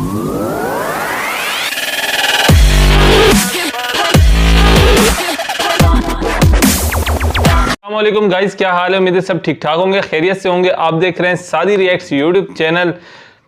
अस्सलामुअलैकुम गाइस, क्या हाल है? उम्मीद है सब ठीक ठाक होंगे, खैरियत से होंगे। आप देख रहे हैं सादी रिएक्ट्स यूट्यूब चैनल।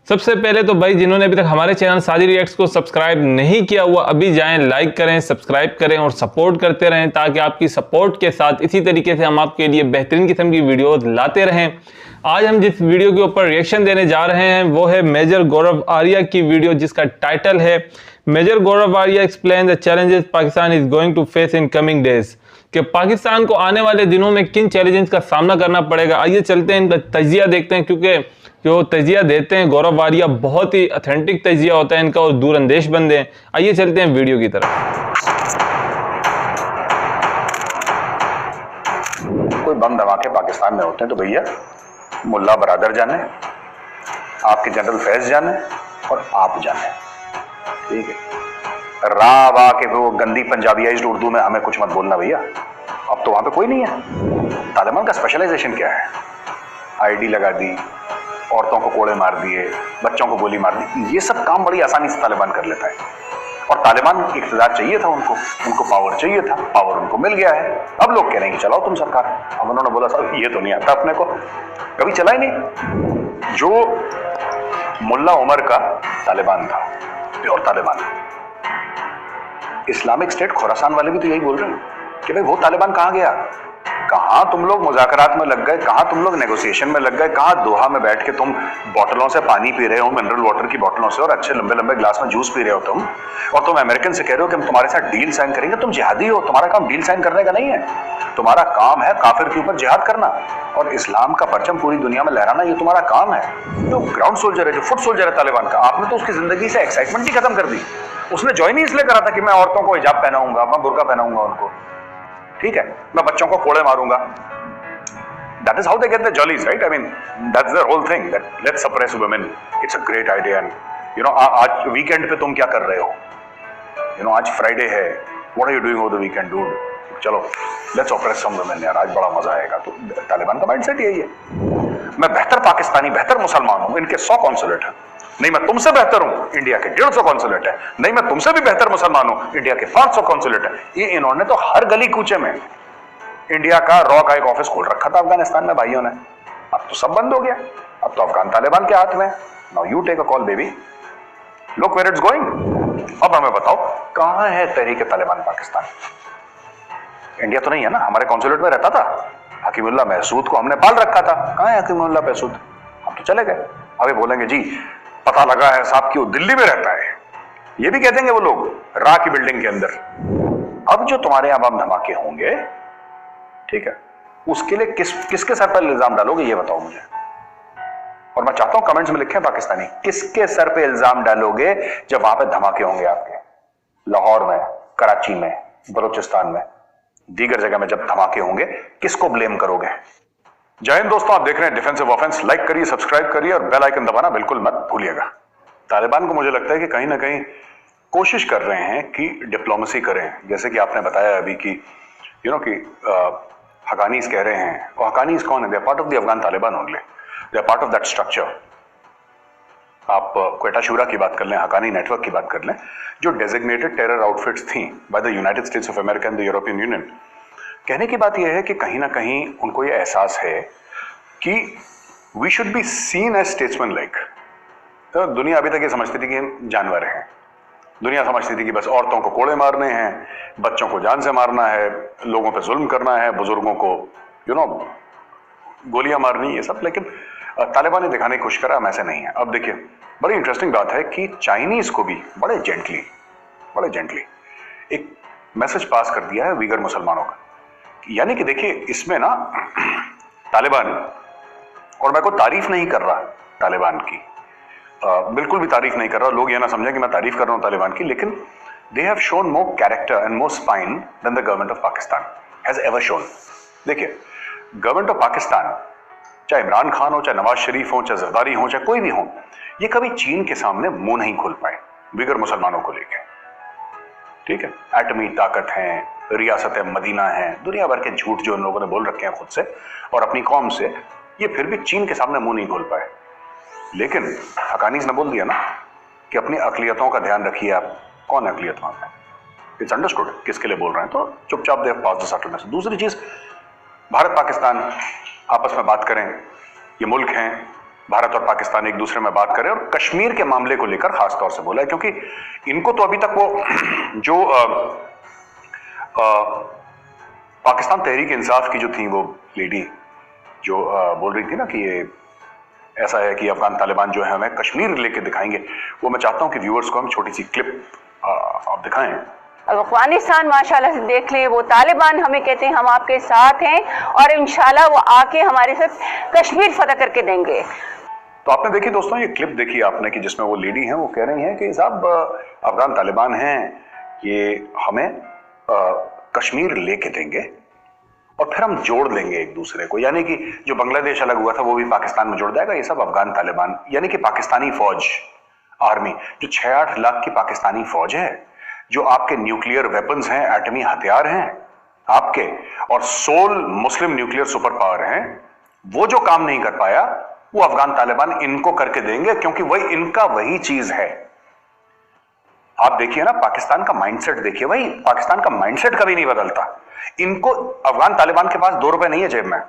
सबसे पहले तो भाई जिन्होंने अभी तक हमारे चैनल सादी रिएक्ट्स को सब्सक्राइब नहीं किया हुआ, अभी जाएं, लाइक करें, सब्सक्राइब करें और सपोर्ट करते रहें, ताकि आपकी सपोर्ट के साथ इसी तरीके से हम आपके लिए बेहतरीन किस्म की वीडियोस लाते रहें। आज हम जिस वीडियो के ऊपर रिएक्शन देने जा रहे हैं वो है मेजर गौरव आर्या की वीडियो, जिसका टाइटल है major Gaurav Arya explain the challenges Pakistan is going to face in coming days. कि पाकिस्तान को आने वाले दिनों में किन चैलेंजेस का सामना करना पड़ेगा। आइए चलते हैं, इनका तजिया देखते हैं, क्योंकि जो तजिया देते हैं गौरव आर्या बहुत ही ऑथेंटिक तजिया होता है इनका और दूरअंदेश बंदे हैं। आइए चलते हैं वीडियो की तरफ। कोई बम धमाके पाकिस्तान में होते हैं तो भैया मुल्ला बरादर जाने, आपके जनरल फैज जाने और आप जाने, ठीक है। राव आके वो गंदी पंजाबीआइज्ड उर्दू में हमें कुछ मत बोलना भैया। अब तो वहां पे कोई नहीं है। तालिबान का स्पेशलाइजेशन क्या है? आईडी लगा दी, औरतों को कोड़े मार दिए, बच्चों को गोली मार दी। ये सब काम बड़ी आसानी से तालिबान कर लेता है। और तालिबान इक़्तिदार चाहिए था उनको पावर चाहिए था, पावर उनको मिल गया है। अब लोग कह रहे हैं कि चलाओ तुम सरकार। अब उन्होंने बोला साहब ये तो नहीं आता अपने को, कभी चला ही नहीं। जो मुल्ला उमर का तालिबान था, pure Taliban. Islamic State Khorasan वाले भी तो यही बोल रहे हैं कि भाई वो तालिबान कहां गया? कहां तुम लोग मुज़ाकरात में लग गए, कहां तुम लोग नेगोशिएशन में लग गए, कहां दोहा में बैठ के तुम बोतलों से पानी पी रहे हो, मिनरल वाटर की बोतलों से, और अच्छे लंबे लंबे ग्लास में जूस पी रहे हो तुम, और तुम अमेरिकन से कह रहे हो कि हम तुम्हारे साथ डील साइन करेंगे। तुम जिहादी हो, तुम्हारा काम डील साइन करने का नहीं है। तुम्हारा काम है काफिर के ऊपर जिहाद करना और इस्लाम का परचम पूरी दुनिया में लहराना। ये तुम्हारा काम है। जो ग्राउंड सोल्जर है, जो फुट सोल्जर है तालिबान का, आपने तो उसकी जिंदगी से एक्साइटमेंट ही खत्म कर दी। उसने ज्वाइन ही इसलिए करा था कि मैं औरतों को हिजाब पहनाऊंगा, मैं बुर्का पहनाऊंगा उनको, ठीक है, मैं बच्चों को कोड़े मारूंगा। That is how they get the jollies, right? I mean, that's their whole thing. That let's suppress women. It's a great idea. And you know, आज वीकेंड पे तुम क्या कर रहे हो? You know, आज फ्राइडे है. What are you doing over the weekend, dude? चलो, let's oppress some women यार. आज बड़ा मजा आएगा। तो तालिबान का माइंडसेट यही है। मैं बेहतर पाकिस्तानी, बेहतर मुसलमान हूँ। इनके 100 कॉन्सुलेट हैं। नहीं मैं तुमसे बेहतर हूं, इंडिया के 150 कॉन्सुलेट है। नहीं मैं तुमसे भी बेहतर मुसलमान हूं, इंडिया के 500 कॉन्सुलेट है। ये इन्होंने तो हर गली कूचे में इंडिया का रॉ का एक ऑफिस खोल रखा था अफगानिस्तान में भाइयों ने। अब तो सब बंद हो गया। अब तो अफगान तालिबान के हाथ में। Now you take a call baby, look where it's going. अब हमें बताओ कहां है तहरीक तालिबान पाकिस्तान? इंडिया तो नहीं है ना। हमारे कॉन्सुलेट में रहता था हकीमुल्लाह महसूद को, हमने पाल रखा था। कहां है हकीमुल्लाह महसूद? हम तो चले गए। अभी बोलेंगे जी पता लगा है साहब कि वो दिल्ली में रहता है। ये भी कह देंगे वो लोग रा की बिल्डिंग के अंदर। अब जो तुम्हारे यहां बम धमाके होंगे, ठीक है, उसके लिए किसके सर पर इल्जाम डालोगे ये बताओ मुझे। और मैं चाहता हूं कमेंट्स में लिखें पाकिस्तानी, किसके सर पे इल्जाम डालोगे जब वहां पे धमाके होंगे आपके? लाहौर में, कराची में, बलूचिस्तान में, दीगर जगह में जब धमाके होंगे, किसको ब्लेम करोगे? जय हिंद दोस्तों, आप देख रहे हैं डिफेंसिव ऑफेंस। लाइक करिए, सब्सक्राइब करिए और बेल आइकन दबाना बिल्कुल मत भूलिएगा। तालिबान को मुझे लगता है कि कहीं ना कहीं कोशिश कर रहे हैं कि डिप्लोमेसी करें, जैसे कि आपने बताया अभी कि यू नो कि हकानीज कह रहे हैं। और हकानीज कौन है? They are part of the Afghan Taliban only, they are part of that structure. आप क्वेटा शूरा की बात कर लें, हकानी नेटवर्क की बात कर लें, जो डेजिग्नेटेड टेरर आउटफिट्स थी by the United states of America and the European union. कहने की बात यह है कि कहीं ना कहीं उनको यह एहसास है कि we should be seen as statesman like. तो दुनिया अभी तक ये समझती थी कि जानवर हैं। दुनिया समझती थी कि बस औरतों को कोड़े मारने हैं, बच्चों को जान से मारना है, लोगों पे जुल्म करना है, बुजुर्गों को यू नो गोलियां मारनी, ये सब। लेकिन तालिबान ने दिखाने की कोशिश करा हम ऐसे नहीं है। अब देखिए बड़ी इंटरेस्टिंग बात है कि चाइनीज को भी बड़े जेंटली एक मैसेज पास कर दिया है वीगर मुसलमानों का। यानी कि देखिए इसमें ना तालिबान, और मैं कोई तारीफ नहीं कर रहा तालिबान की, बिल्कुल भी तारीफ नहीं कर रहा, लोग ये ना समझें कि मैं तारीफ कर रहा हूं तालिबान की, लेकिन they have shown more character and more spine than the government of Pakistan has ever shown. देखिए गवर्नमेंट ऑफ पाकिस्तान, चाहे इमरान खान हो, चाहे नवाज शरीफ हो, चाहे जरदारी हो, चाहे कोई भी हो, ये कभी चीन के सामने मुंह नहीं खोल पाए बिगर मुसलमानों को लेकर, ठीक है। एटमी ताकत है, रियासत मदीना है, दुनिया भर के झूठ जो इन लोगों ने बोल रखे हैं खुद से और अपनी कौम से, ये फिर भी चीन के सामने मुंह नहीं खोल पाए। लेकिन हकानीज ने बोल दिया ना कि अपनी अकलियतों का ध्यान रखिए। आप कौन अकलियत वहां पे? इट्स अंडरस्टूड किसके लिए बोल रहे हैं, तो चुपचाप दे पास द सेटलमेंट। दूसरी चीज, भारत पाकिस्तान आपस में बात करें, ये मुल्क हैं, भारत और पाकिस्तान एक दूसरे में बात करें, और कश्मीर के मामले को लेकर खास तौर से बोला है, क्योंकि इनको तो अभी तक वो जो पाकिस्तान तहरीक इंसाफ की जो थी वो लेडी जो बोल रही थी ना कि ये ऐसा है कि अफगान तालिबान जो है हमें कश्मीर लेके दिखाएंगे, वो मैं चाहता हूं कि व्यूअर्स को हम छोटी सी क्लिप आप दिखाएं। अफगानिस्तान माशाल्लाह से देख ले, वो तालिबान हमें कहते हैं हम आपके साथ हैं और इंशाल्लाह वो आके हमारे साथ कश्मीर फतह करके देंगे। तो आपने देखी दोस्तों, ये क्लिप देखी आपने कि जिसमें वो लेडी हैं, वो कह रही हैं कि साहब अफगान तालिबान हैं, ये हमें कश्मीर लेके देंगे और फिर हम जोड़ लेंगे एक दूसरे को, यानी कि जो बांग्लादेश अलग हुआ था वो भी पाकिस्तान में जुड़ जाएगा। ये सब अफगान तालिबान यानी कि पाकिस्तानी फौज, आर्मी, जो 6-8 लाख की पाकिस्तानी फौज है, जो आपके न्यूक्लियर वेपन्स हैं, एटमी हथियार हैं आपके, और 16 मुस्लिम न्यूक्लियर सुपर पावर हैं, वो जो काम नहीं कर पाया वो अफगान तालिबान इनको करके देंगे, क्योंकि वही इनका वही चीज है। आप देखिए ना, पाकिस्तान का माइंडसेट देखिए, भाई पाकिस्तान का माइंडसेट कभी नहीं बदलता। इनको अफगान तालिबान के पास 2 रुपए नहीं है जेब में,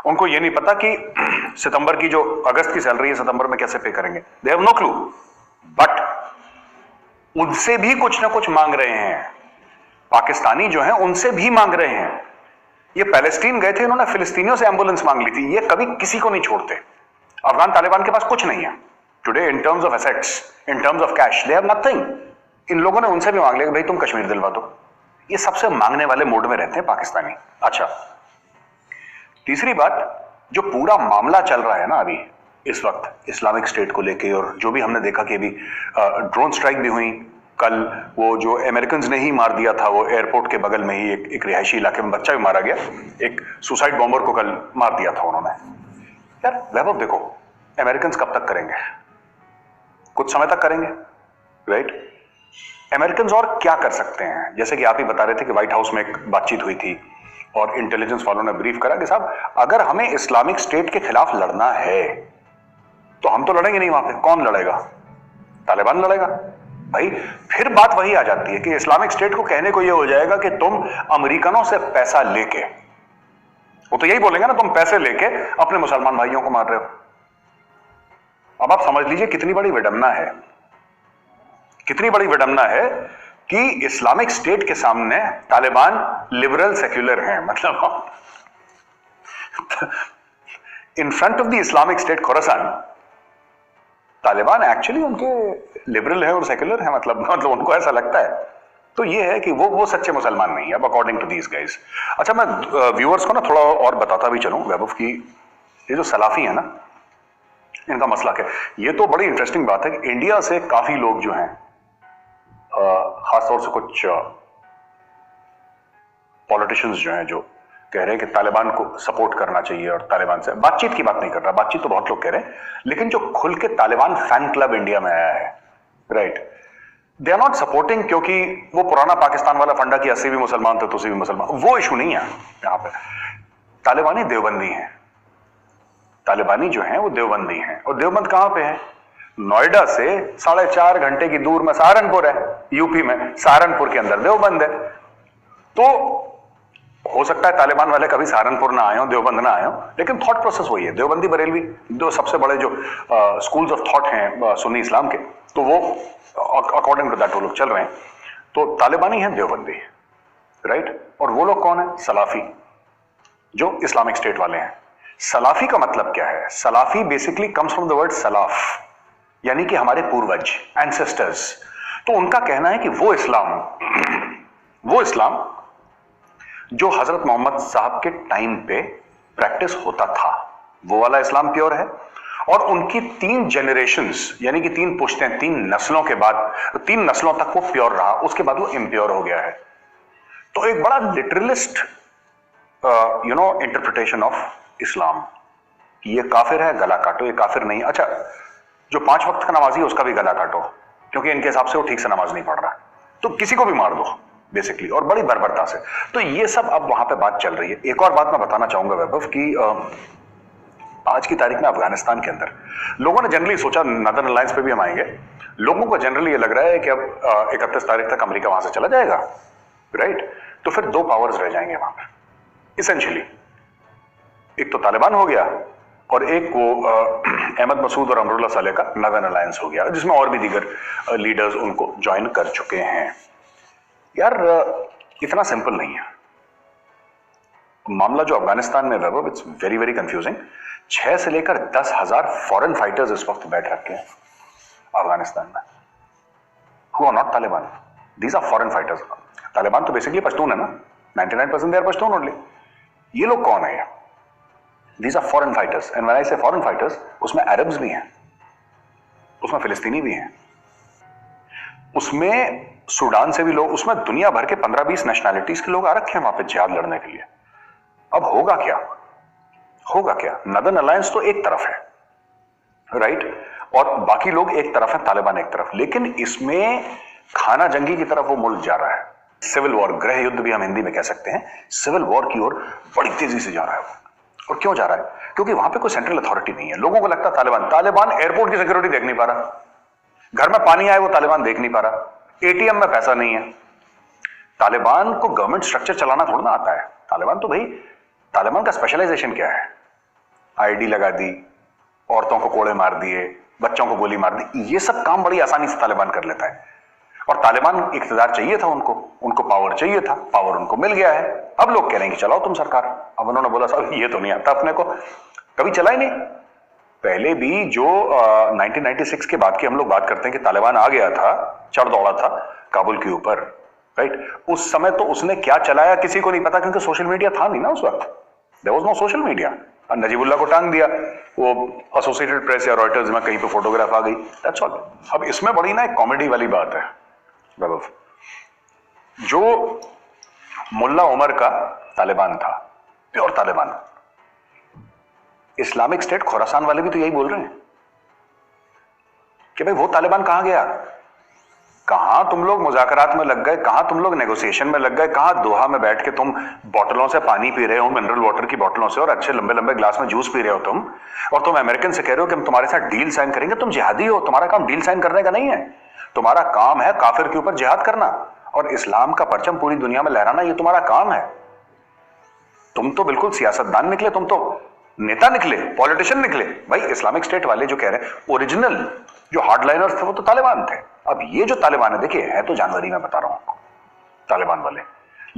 उनको ये नहीं पता कि सितंबर की जो अगस्त की सैलरी है सितंबर में कैसे पे करेंगे, they have no clue. But उनसे भी कुछ ना कुछ मांग रहे हैं, पाकिस्तानी जो हैं उनसे भी मांग रहे हैं। ये पैलेस्टीन गए थे, इन्होंने फिलिस्तीनियों से एम्बुलेंस मांग ली थी, ये कभी किसी को नहीं छोड़ते। अफगान तालिबान के पास कुछ नहीं है today in terms of assets, in terms of cash, they have nothing. इन लोगों ने उनसे भी मांग लिया कि भाई तुम कश्मीर दिलवा दो। ये सबसे मांगने वाले मोड में रहते हैं पाकिस्तानी। अच्छा, तीसरी बात, जो पूरा मामला चल रहा है ना अभी इस वक्त इस्लामिक स्टेट को लेके, और जो भी हमने देखा कि अभी ड्रोन स्ट्राइक भी हुई कल, वो जो अमेरिकन ने ही मार दिया था, वो एयरपोर्ट के बगल में ही एक रिहायशी इलाके में बच्चा भी मारा गया, एक सुसाइड बॉम्बर को कल मार दिया था उन्होंने। यार वैभव देखो, अमेरिकन कब तक करेंगे? कुछ समय तक करेंगे, राइट? अमेरिकन और क्या कर सकते हैं? जैसे कि आप ही बता रहे थे कि व्हाइट हाउस में एक बातचीत हुई थी और इंटेलिजेंस वालों ने ब्रीफ करा कि साहब अगर हमें इस्लामिक स्टेट के खिलाफ लड़ना है तो हम तो लड़ेंगे नहीं, वहां पे कौन लड़ेगा? तालिबान लड़ेगा। भाई फिर बात वही आ जाती है कि इस्लामिक स्टेट को कहने को यह हो जाएगा कि तुम अमेरिकनों से पैसा लेके, वो तो यही बोलेंगे ना, तुम पैसे लेके अपने मुसलमान भाइयों को मार रहे हो। अब आप समझ लीजिए कितनी बड़ी विडंबना है, कितनी बड़ी विडंबना है कि इस्लामिक स्टेट के सामने तालिबान लिबरल सेक्युलर हैं, मतलब in front of the Islamic State Khorasan Taliban actually उनके लिबरल है और सेक्युलर है, मतलब उनको ऐसा लगता है। तो ये है कि वो सच्चे मुसलमान नहीं है अब अकॉर्डिंग टू दीज गाइज। अच्छा, मैं व्यूअर्स को ना थोड़ा और बताता भी चलूं वैभव की, ये जो सलाफी है ना, इनका मसला क्या है। ये तो बड़ी इंटरेस्टिंग बात है कि इंडिया से काफी लोग जो हैं, खासतौर से कुछ पॉलिटिशियंस जो हैं, जो कह रहे हैं कि तालिबान को सपोर्ट करना चाहिए, और तालिबान से बातचीत की बात नहीं कर रहा, बातचीत तो बहुत लोग कह रहे हैं, लेकिन जो खुल के तालिबान फैन क्लब इंडिया में आया है, right, they are not supporting, क्योंकि वो पुराना पाकिस्तान वाला फंडा कि 80 भी मुसलमान थे तो 80 भी मुसलमान, वो इशू नहीं है यहां पे। तालिबानी देवबंदी हैं, तालिबानी जो हैं वो देवबंदी हैं, और देवबंद कहां पे है? नोएडा से 4.5 घंटे की दूर में सहारनपुर है, यूपी में सहारनपुर के अंदर देवबंद है। तो हो सकता है तालिबान वाले कभी सहारनपुर ना आए हो, देवबंद ना आए हो, लेकिन थॉट प्रोसेस वही है। देवबंदी बरेलवी दो सबसे बड़े जो स्कूल्स ऑफ थॉट हैं सुन्नी इस्लाम के, तो वो अकॉर्डिंग टू दैट वो लोग चल रहे हैं। तो तालिबानी है देवबंदी, राइट, और वो लोग कौन है? सलाफी, जो इस्लामिक स्टेट वाले हैं। सलाफी का मतलब क्या है? Salafi basically comes from the word salaf, यानी कि हमारे पूर्वज, एंसेस्टर्स। तो उनका कहना है कि वो इस्लाम जो हजरत मोहम्मद साहब के टाइम पे प्रैक्टिस होता था, वो वाला इस्लाम प्योर है, और उनकी 3 जनरेशंस यानी कि 3 पुश्तें, 3 नस्लों के बाद, 3 नस्लों तक वो प्योर रहा, उसके बाद वो इम्प्योर हो गया है। तो एक बड़ा लिटरलिस्ट इंटरप्रिटेशन ऑफ इस्लाम, ये काफिर है गला काटो, ये काफिर नहीं। अच्छा, जो 5 वक्त का नमाजी है उसका भी गला काटो, क्योंकि इनके हिसाब से वो ठीक से नमाज नहीं पढ़ रहा, तो किसी को भी मार दो बेसिकली, और बड़ी बर्बरता से। तो ये सब अब वहां पे बात चल रही है। एक और बात मैं बताना चाहूंगा वैभव कि आज की तारीख में अफगानिस्तान के अंदर लोगों ने जनरली सोचा, नदर्न अलायंस पे भी हम आएंगे, लोगों को जनरली ये लग रहा है कि अब 31 तारीख तक अमेरिका वहां से चला जाएगा, राइट? तो फिर दो पावर्स रह जाएंगे वहां पर इसेंशियली, एक तो तालिबान हो गया और एक वो अहमद मसूद और अमरुल्लाह सालेह का नदर्न अलायंस हो गया, जिसमें और भी दीगर लीडर्स उनको ज्वाइन कर चुके हैं। यार इतना सिंपल नहीं है मामला जो अफगानिस्तान में वैभव, इट्स वेरी वेरी कंफ्यूजिंग। 6 से लेकर 10,000 फॉरेन फाइटर्स इस वक्त बैठ रखे हैं अफगानिस्तान में, who are not Taliban, these are foreign fighters. Taliban तो बेसिकली पश्तून है ना, 99% दे आर पश्तून ओनली। ये लोग कौन है? These are foreign fighters, and when I say foreign fighters, उसमें अरब्स भी हैं, उसमें फिलिस्तीनी भी हैं, उसमें सूडान से भी लोग, उसमें दुनिया भर के 15-20 नेशनैलिटीज के लोग आ रखे हैं वहां पे जिहाद लड़ने के लिए। अब होगा क्या? होगा क्या? नदर्न अलायंस तो एक तरफ है, राइट, और बाकी लोग एक तरफ है, तालिबान एक तरफ, लेकिन इसमें खाना जंगी की तरफ वो मुल्क जा रहा है। सिविल वॉर, गृह युद्ध भी हम हिंदी में कह सकते हैं, सिविल वॉर की ओर बड़ी तेजी से जा रहा है वो। और क्यों जा रहा है? क्योंकि वहां पे कोई सेंट्रल अथॉरिटी नहीं है। लोगों को लगता है तालिबान एयरपोर्ट की सिक्योरिटी देख नहीं पा रहा, घर में पानी आए वो तालिबान देख नहीं पा रहा, एटीएम में पैसा नहीं है। तालिबान को गवर्नमेंट स्ट्रक्चर चलाना थोड़ा ना आता है। तालिबान तो भाई, तालिबान का स्पेशलाइजेशन क्या है? आईडी लगा दी, औरतों को कोड़े मार दिए, बच्चों को गोली मार दी, ये सब काम बड़ी आसानी से तालिबान कर लेता है। और तालिबान इख्तियार चाहिए था उनको पावर चाहिए था, पावर उनको मिल गया है। अब लोग कह रहे हैं कि चलाओ तुम सरकार। अब उन्होंने बोला साहब ये तो नहीं आता अपने को, कभी चला ही नहीं। पहले भी जो 1996 के बाद की हम लोग बात करते हैं कि तालिबान आ गया था, चढ़ दौड़ा था काबुल के ऊपर, राइट, उस समय तो उसने क्या चलाया किसी को नहीं पता, क्योंकि सोशल मीडिया था नहीं ना उस वक्त, there was no social media. Najibullah को टांग दिया, वो एसोसिएटेड प्रेस या रॉयटर्स में कहीं पे फोटोग्राफ आ गई, दैट्स ऑल। अब इसमें बड़ी ना एक कॉमेडी वाली बात है वैभव, जो मुल्ला उमर का तालिबान था, pure Taliban, Islamic State Khorasan वाले भी तो यही बोल रहे हैं कि भाई वो तालिबान कहां गया, कहां तुम लोग मुज़ाकरात में लग गए, कहां तुम लोग नेगोशिएशन में लग गए, कहां दोहा में बैठ के तुम बोतलों से पानी पी रहे हो, मिनरल वाटर की बोतलों से, और अच्छे लंबे लंबे ग्लास में जूस पी रहे हो तुम, और तुम अमेरिकन से कह रहे हो कि हम तुम्हारे साथ डील साइन करेंगे। तुम जिहादी हो, तुम्हारा काम डील साइन करने का नहीं है, तुम्हारा काम है काफिर के ऊपर जिहाद करना और इस्लाम का परचम पूरी दुनिया में लहराना, ये तुम्हारा काम है। तुम तो बिल्कुल सियासतदान निकले, तुम तो नेता निकले, पॉलिटिशियन निकले। भाई इस्लामिक स्टेट वाले जो कह रहे हैं, ओरिजिनल जो हार्डलाइनर्स थे वो तो तालिबान थे। अब ये जो तालिबान है, देखिए है तो जानवरी, मैं बता रहा हूं आपको, तालिबान वाले,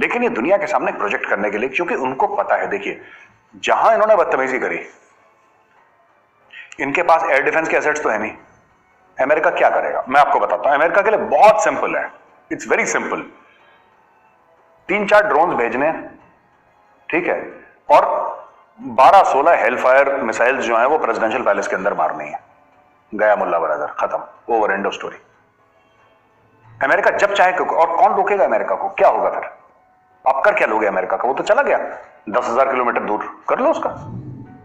लेकिन ये दुनिया के सामने प्रोजेक्ट करने के लिए, क्योंकि उनको पता है, देखिए जहां इन्होंने बदतमीजी करी, इनके पास एयर डिफेंस के एसेट्स तो है नहीं। अमेरिका क्या करेगा मैं आपको बताता हूं। अमेरिका के लिए बहुत सिंपल है, इट्स वेरी सिंपल। 3-4 ड्रोन भेजने, ठीक है, और 12-16 हेलफायर मिसाइल्स जो हैं वो प्रेसिडेंशियल पैलेस के अंदर मारनी है। गया मुल्ला बरादर, खत्म, over, end of story. America जब चाहे, और कौन रोकेगा अमेरिका को? क्या होगा फिर? आप कर क्या लोगे अमेरिका का? वो तो चला गया 10,000 किलोमीटर दूर, कर लो उसका,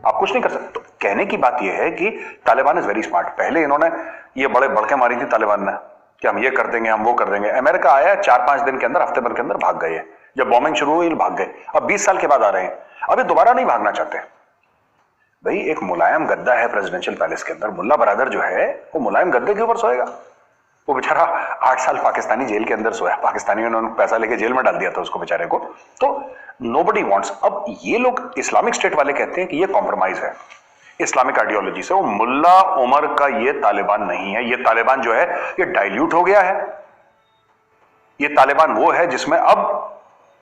आप कुछ नहीं कर सकते। तो कहने की बात यह है कि तालिबान इज वेरी स्मार्ट। पहले इन्होंने ये बड़े बड़के मारी थी तालिबान ने कि हम ये कर देंगे, हम वो कर देंगे। अमेरिका आया 4-5 दिन के अंदर, हफ्ते भर के अंदर भाग गए। जब बॉम्बिंग शुरू हुई भाग गए। अब 20 साल के बाद आ रहे हैं, अभी दोबारा नहीं भागना चाहते। भाई एक मुलायम गद्दा है प्रेसिडेंशियल पैलेस के अंदर, मुल्ला बरादर जो है वो मुलायम गद्दे के ऊपर सोएगा। वो बेचारा 8 साल पाकिस्तानी जेल के अंदर सोया, पाकिस्तानियों ने उन्होंने पैसा लेके जेल में डाल दिया था उसको बेचारे को। तो नोबडी वांट्स। अब ये लोग इस्लामिक स्टेट वाले कहते हैं कि ये कॉम्प्रोमाइज है इस्लामिक आइडियोलॉजी से। वो मुल्ला उमर का ये तालिबान नहीं है। ये तालिबान जो है ये डाइल्यूट हो गया है। ये तालिबान वो है जिसमें अब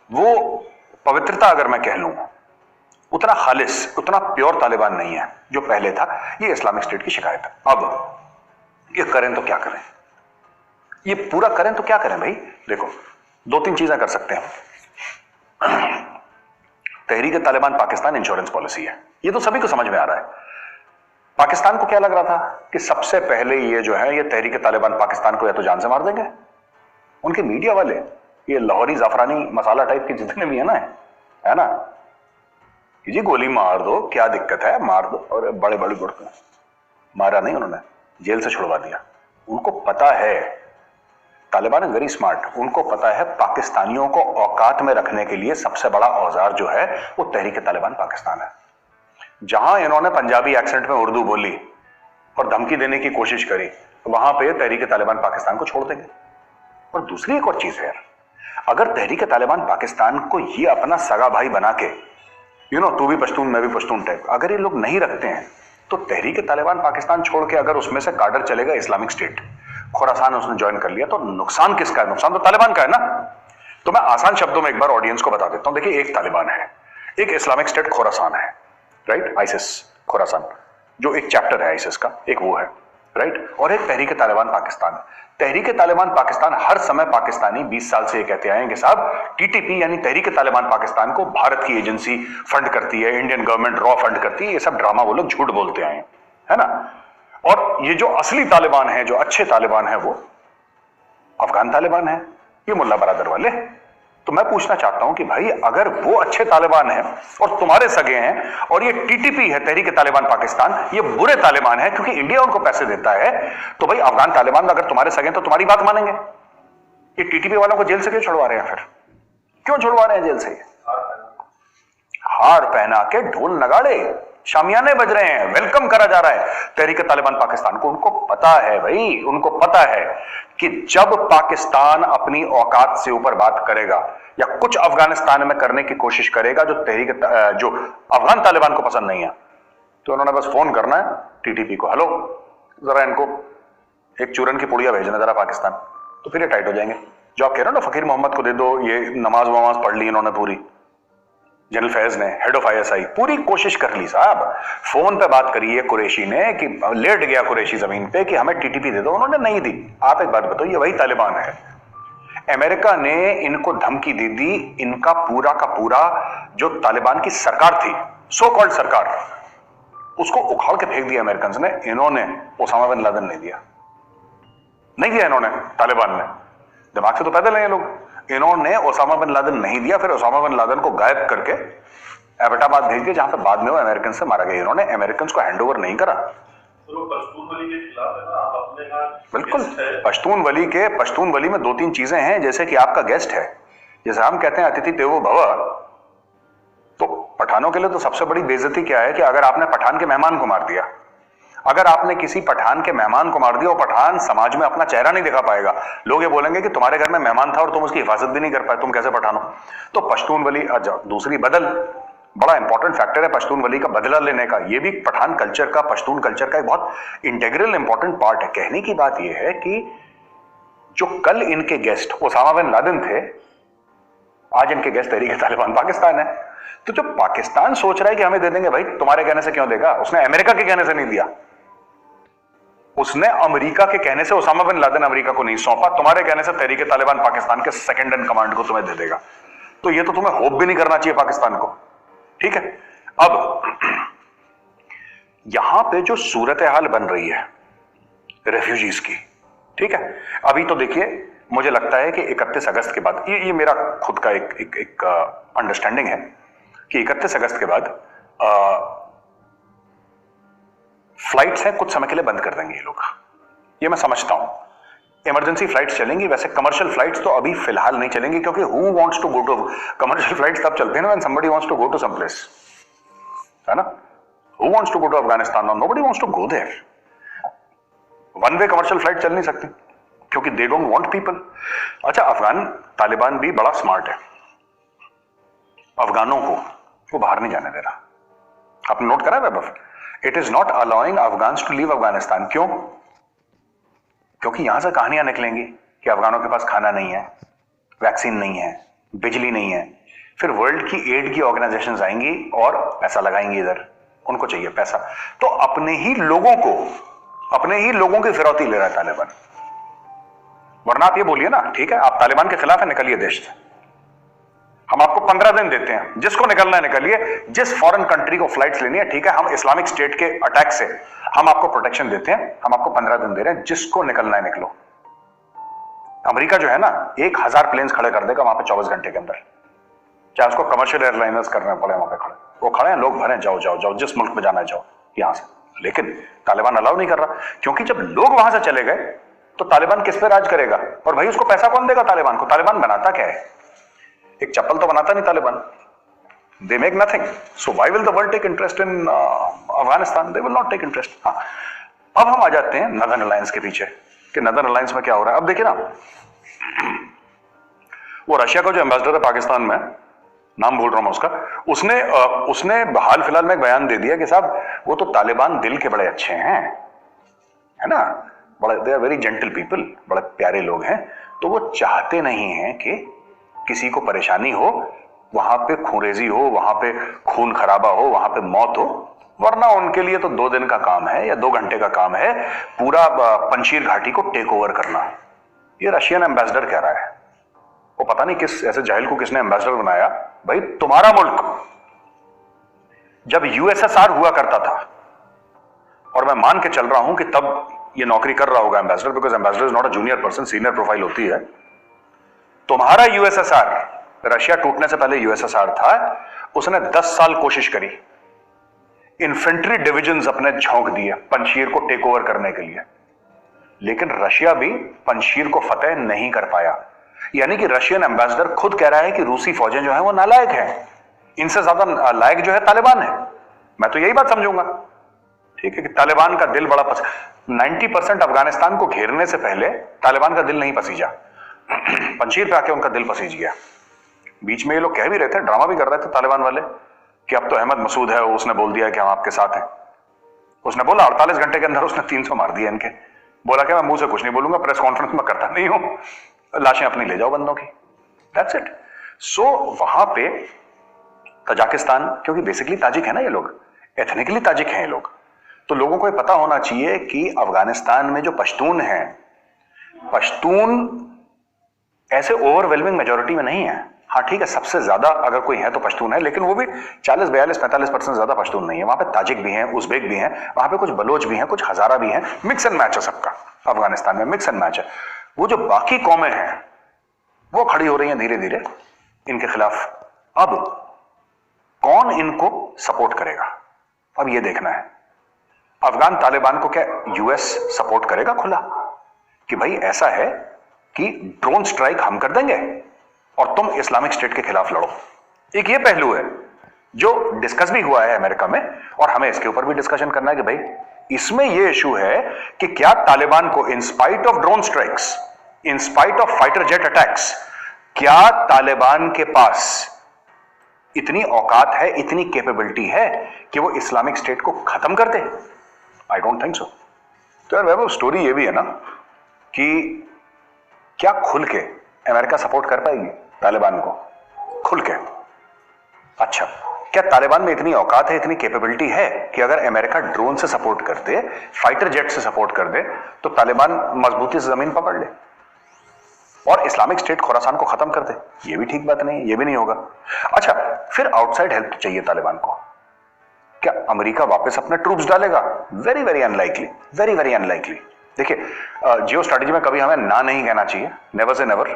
वो पवित्रता, अगर मैं कह लूं, उतना खालिस, उतना प्योर तालिबान नहीं है जो पहले था। ये इस्लामिक स्टेट की शिकायत है। अब ये करें तो क्या करें, ये पूरा करें तो क्या करें भाई? देखो 2-3 चीजें कर सकते हैं। तहरीक तालिबान पाकिस्तान इंश्योरेंस पॉलिसी है, ये तो सभी को समझ में आ रहा है। पाकिस्तान को क्या लग रहा था कि सबसे पहले ये जो है ये तहरीक तालिबान पाकिस्तान को या तो जान से मार देंगे। उनके मीडिया वाले ये लाहौरी जाफरानी मसाला टाइप के जितने भी है ना, कि जी गोली मार दो, क्या दिक्कत है, मार दो। और बड़े बड़े गुड़के मारा नहीं, उन्होंने जेल से छुड़वा दिया। उनको पता है, तालिबान इज वेरी स्मार्ट, उनको पता है पाकिस्तानियों को औकात में रखने के लिए सबसे बड़ा औजार जो है वो तहरीक तालिबान पाकिस्तान है। जहां इन्होंने पंजाबी एक्सेंट में उर्दू बोली और धमकी देने की कोशिश करी, वहां पे तहरीक तालिबान पाकिस्तान को छोड़ देंगे। और दूसरी एक और चीज है यार, अगर तहरीक तालिबान पाकिस्तान को ये अपना सगा भाई बना के, तू भी पश्तून मैं भी पश्तून टाइप, अगर ये लोग नहीं रखते हैं, तो तहरीक तालिबान पाकिस्तान छोड़ के अगर उसमें से काडर चलेगा इस्लामिक स्टेट, खुरासान उसने ज्वाइन कर लिया, तो नुकसान किसका है? नुकसान तो तालिबान का है ना। तो मैं आसान शब्दों में एक बार ऑडियंस को बता देता हूं। देखिए, एक तालिबान है, एक इस्लामिक स्टेट खुरासान है, राइट, आइसिस खुरासान जो एक चैप्टर है आइसिस का, एक वो है, राइट, और एक तहरीक तालिबान पाकिस्तान। तहरीक तालिबान पाकिस्तान हर समय पाकिस्तानी 20 साल से ये कहते आए हैं कि साहब टीटीपी यानी तहरीक तालिबान पाकिस्तान को भारत की एजेंसी फंड करती है, इंडियन गवर्नमेंट रॉ फंड करती है, ये सब ड्रामा वो लोग झूठ बोलते आए हैं, है ना। और ये जो असली तालिबान है, जो अच्छे तालिबान है, वो अफगान तालिबान है, ये मुल्ला बरादर वाले। तो मैं पूछना चाहता हूं कि भाई अगर वो अच्छे तालिबान हैं और तुम्हारे सगे हैं, और ये टीटीपी है तहरीक तालिबान पाकिस्तान, ये बुरे तालिबान है क्योंकि इंडिया उनको पैसे देता है, तो भाई अफगान तालिबान अगर तुम्हारे सगे हैं तो तुम्हारी बात मानेंगे। ये टीटीपी वालों को जेल से क्यों छुड़वा रहे हैं? फिर क्यों छुड़वा रहे हैं जेल से? हार पहना के ढोल नगाड़े शामियाने बज रहे हैं, वेलकम करा जा रहा है तहरीक तालिबान पाकिस्तान को। उनको पता है भाई, उनको पता है कि जब पाकिस्तान अपनी औकात से ऊपर बात करेगा या कुछ अफगानिस्तान में करने की कोशिश करेगा जो अफगान तालिबान को पसंद नहीं है, तो उन्होंने बस फोन करना है टीटीपी को, हेलो जरा इनको एक चूरन की पुड़िया भेजना जरा पाकिस्तान, तो फिर ये टाइट हो जाएंगे। जो आप कह रहे हो ना फकीर मोहम्मद को दे दो, ये नमाज वमाज पढ़ ली इन्होंने पूरी, जनरल फैज ने, हेड ऑफ आईएसआई, पूरी कोशिश कर ली साहब, फोन पे बात करी है कुरैशी ने कि लेट गया कुरैशी जमीन पे कि हमें टीटीपी दे दो, उन्होंने नहीं दी। आप एक बात बताओ, ये वही तालिबान है। अमेरिका ने इनको धमकी दे दी, इनका पूरा का पूरा जो तालिबान की सरकार थी, सो कॉल्ड सरकार, उसको उखाड़ के फेंक दिया अमेरिकन ने। इन्होंने ओसामा बिन लादेन नहीं दिया, नहीं दिया इन्होंने, तालिबान ने। दिमाग से तो पैदल है ये लोग। इन्होंने ओसामा बिन लादेन नहीं दिया, फिर ओसामा बिन लादेन को गायब करके एबटाबाद भेज दिया, जहां पर बाद में वो अमेरिकन से मारा गया। इन्होंने अमेरिकन को हैंडओवर नहीं करा। पश्तून वली के खिलाफ है ना, आप अपने बिल्कुल, पश्तून वली में 2-3 चीजें हैं, जैसे कि आपका गेस्ट है, जैसे हम कहते हैं अतिथि देवो भव, तो पठानों के लिए तो सबसे बड़ी बेइज्जती क्या है कि अगर आपने पठान के मेहमान को मार दिया, अगर आपने किसी पठान के मेहमान को मार दिया और पठान समाज में अपना चेहरा नहीं दिखा पाएगा, लोग ये बोलेंगे कि तुम्हारे घर में मेहमान था और तुम उसकी हिफाजत भी नहीं कर पाए, तुम कैसे पठान हो। तो पश्तून वली, दूसरी बदल, बड़ा इंपॉर्टेंट फैक्टर है पश्तून वली का बदला लेने का। ये भी पठान कल्चर का, पश्तून कल्चर का एक बहुत इंटेग्रल इंपॉर्टेंट पार्ट है। कहने की बात यह है कि जो कल इनके गेस्ट ओसामा बिन लादेन थे, आज इनके गेस्ट तहरीक तालिबान पाकिस्तान है। तो जो पाकिस्तान सोच रहा है कि हमें दे देंगे, भाई तुम्हारे कहने से क्यों देगा? उसने अमेरिका के कहने से नहीं दिया, उसने अमेरिका के कहने से ओसामा बिन लादेन अमेरिका को नहीं सौंपा, तुम्हारे कहने से तहरीक तालिबान पाकिस्तान के सेकंड इन कमांड को तुम्हें दे देगा। तो ये तो तुम्हें होप भी नहीं करना चाहिए पाकिस्तान को, ठीक है। अब यहां पे जो सूरत हाल बन रही है रेफ्यूजीज की, ठीक है, अभी तो देखिए मुझे लगता है कि 31 अगस्त के बाद, ये मेरा खुद का एक अंडरस्टैंडिंग है कि 31 अगस्त के बाद फ्लाइट्स हैं कुछ समय के लिए बंद कर देंगे ये लोग, ये मैं समझता हूं। इमरजेंसी फ्लाइट्स चलेंगी, वैसे कमर्शियल फ्लाइट्स तो अभी फिलहाल नहीं चलेंगी, क्योंकि who wants to go to, commercial flights तब चलते हैं ना when somebody wants to go to some place, है ना। Who wants to go to Afghanistan? Nobody wants to go there. One way commercial flight चल नहीं सकती क्योंकि दे डोंट वांट पीपल। अच्छा, अफगान तालिबान भी बड़ा स्मार्ट है, अफगानों को वो बाहर नहीं जाने दे रहा। आपने नोट करा है Vaibhav? It is not allowing Afghans to leave Afghanistan. क्यों? क्योंकि यहां से कहानियां निकलेंगी कि अफगानों के पास खाना नहीं है, वैक्सीन नहीं है, बिजली नहीं है, फिर वर्ल्ड की एड की ऑर्गेनाइजेशंस आएंगी और पैसा लगाएंगी इधर, उनको चाहिए पैसा। तो अपने ही लोगों की फिरौती ले रहा है तालिबान। वरना आप ये बोलिए ना, ठीक है आप तालिबान के खिलाफ है, निकलिए देश से, हम आपको 15 दिन देते हैं, जिसको निकलना है निकलिए, जिस फॉरेन कंट्री को फ्लाइट्स लेनी है, ठीक है, हम इस्लामिक स्टेट के अटैक से हम आपको प्रोटेक्शन देते हैं, हम आपको 15 दिन दे रहे हैं, जिसको निकलना है निकलो। अमेरिका जो है ना 1000 प्लेन्स खड़े कर देगा वहां पे 24 घंटे के अंदर, चाहे उसको कमर्शियल एयरलाइनर्स करने पड़े वहां पे खड़े, वो खड़े हैं, लोग भरे, जाओ जाओ जाओ, जिस मुल्क में जाना है जाओ यहां से। लेकिन तालिबान अलाउ नहीं कर रहा, क्योंकि जब लोग वहां से चले गए तो तालिबान किस पे राज करेगा? और भाई उसको पैसा कौन देगा तालिबान को? तालिबान बनाता क्या है? एक चप्पल तो बनाता नहीं Taliban, They make nothing. So why will the world take interest in Afghanistan? They will not take interest. हाँ, अब हम आ जाते हैं नदर्न अलायंस के पीछे कि नदर्न अलायंस में क्या हो रहा है। अब देखिए ना, वो रशिया का जो एम्बेसडर है पाकिस्तान में, नाम भूल रहा हूं उसका, उसने हाल फिलहाल में एक बयान दे दिया कि साहब वो तो तालिबान दिल के बड़े अच्छे हैं, है ना, बड़े, they are very gentle people, बड़े प्यारे लोग हैं, तो वो चाहते नहीं हैं कि किसी को परेशानी हो, वहां पे खूंरेजी हो, वहां पे खून खराबा हो, वहां पे मौत हो, वरना उनके लिए तो 2 दिन का काम है या 2 घंटे का काम है पूरा पंशीर घाटी को टेक ओवर करना। ये रशियन एम्बेसडर कह रहा है। वो पता नहीं किस ऐसे जाहिल को किसने एम्बेसडर बनाया। भाई तुम्हारा मुल्क जब यूएसएसआर हुआ करता था, और मैं मान के चल रहा हूं कि तब ये नौकरी कर रहा होगा ambassador, because ambassador is not a junior person, senior profile होती है। तुम्हारा यूएसएसआर, रशिया टूटने से पहले यूएसएसआर था, उसने 10 साल कोशिश करी, इन्फेंट्री डिविजन्स अपने झोंक दिए पंशीर को टेक ओवर करने के लिए, लेकिन रशिया भी पंशीर को फतेह नहीं कर पाया। यानी कि रशियन एम्बेसडर खुद कह रहा है कि रूसी फौजें जो है वो नालायक हैं, इनसे ज्यादा लायक जो है तालिबान है। मैं तो यही बात समझूंगा, ठीक है, कि तालिबान का दिल बड़ा 90% अफगानिस्तान को घेरने से पहले तालिबान का दिल नहीं पसीजा, पंशीर पे आके उनका दिल पसीज गया। बीच में ये लोग कह भी रहे थे, ड्रामा भी कर रहे थे तालिबान वाले कि अब तो अहमद मसूद है, उसने बोल दिया कि हम आपके साथ हैं। उसने बोला 48 घंटे के अंदर उसने 300 मार दिए इनके। बोला कि मैं मुंह से कुछ नहीं बोलूंगा, प्रेस कॉन्फ्रेंस में करता नहीं हूं, लाशें अपनी ले जाओ बंदों की, दैट्स इट। सो वहां पे तजाकिस्तान, क्योंकि बेसिकली ताजिक है ना ये लोग, एथनिकली ताजिक हैं ये लोग, तो लोगों को ये पता होना चाहिए कि अफगानिस्तान में जो पश्तून हैं, पश्तून ऐसे ओवरवेलमिंग मेजोरिटी में नहीं है। हाँ ठीक है, सबसे ज्यादा अगर कोई है तो पश्तून है, लेकिन वो भी 40, 42, 45% ज्यादा पश्तून नहीं है। वहां पे ताजिक भी हैं, उज़्बेक भी हैं, वहां पे कुछ बलोच भी हैं, कुछ हजारा भी हैं, मिक्स एंड मैच है सबका। अफगानिस्तान में मिक्स एंड मैच है। वो जो बाकी कौमें हैं वो खड़ी हो रही हैं धीरे धीरे इनके खिलाफ। अब कौन इनको सपोर्ट करेगा, अब ये देखना है। अफगान तालिबान को क्या यूएस सपोर्ट करेगा खुला कि भाई ऐसा है कि ड्रोन स्ट्राइक हम कर देंगे और तुम इस्लामिक स्टेट के खिलाफ लड़ो। एक ये पहलू है जो डिस्कस भी हुआ है अमेरिका में, और हमें इसके ऊपर भी डिस्कशन करना है कि भाई इसमें यह इशू है कि क्या तालिबान को in spite of drone strikes, in spite of fighter jet attacks, क्या तालिबान के पास इतनी औकात है, इतनी कैपेबिलिटी है कि वो इस्लामिक स्टेट को खत्म कर दे? I don't think so. तो यार वैभव, स्टोरी ये भी है ना कि क्या खुल के अमेरिका सपोर्ट कर पाएगी तालिबान को खुल के? अच्छा, क्या तालिबान में इतनी औकात है, इतनी कैपेबिलिटी है कि अगर अमेरिका ड्रोन से सपोर्ट कर दे, फाइटर जेट से सपोर्ट कर दे, तो तालिबान मजबूती से जमीन पकड़ ले और इस्लामिक स्टेट खुरासान को खत्म कर दे? ये भी ठीक बात नहीं, ये भी नहीं होगा। अच्छा, फिर आउटसाइड हेल्प चाहिए तालिबान को। क्या अमेरिका वापस अपने ट्रूप्स डालेगा? Very very unlikely, very very unlikely. देखिए, जियो स्ट्रेटेजी में कभी हमें ना नहीं कहना चाहिए, नेवर से नेवर,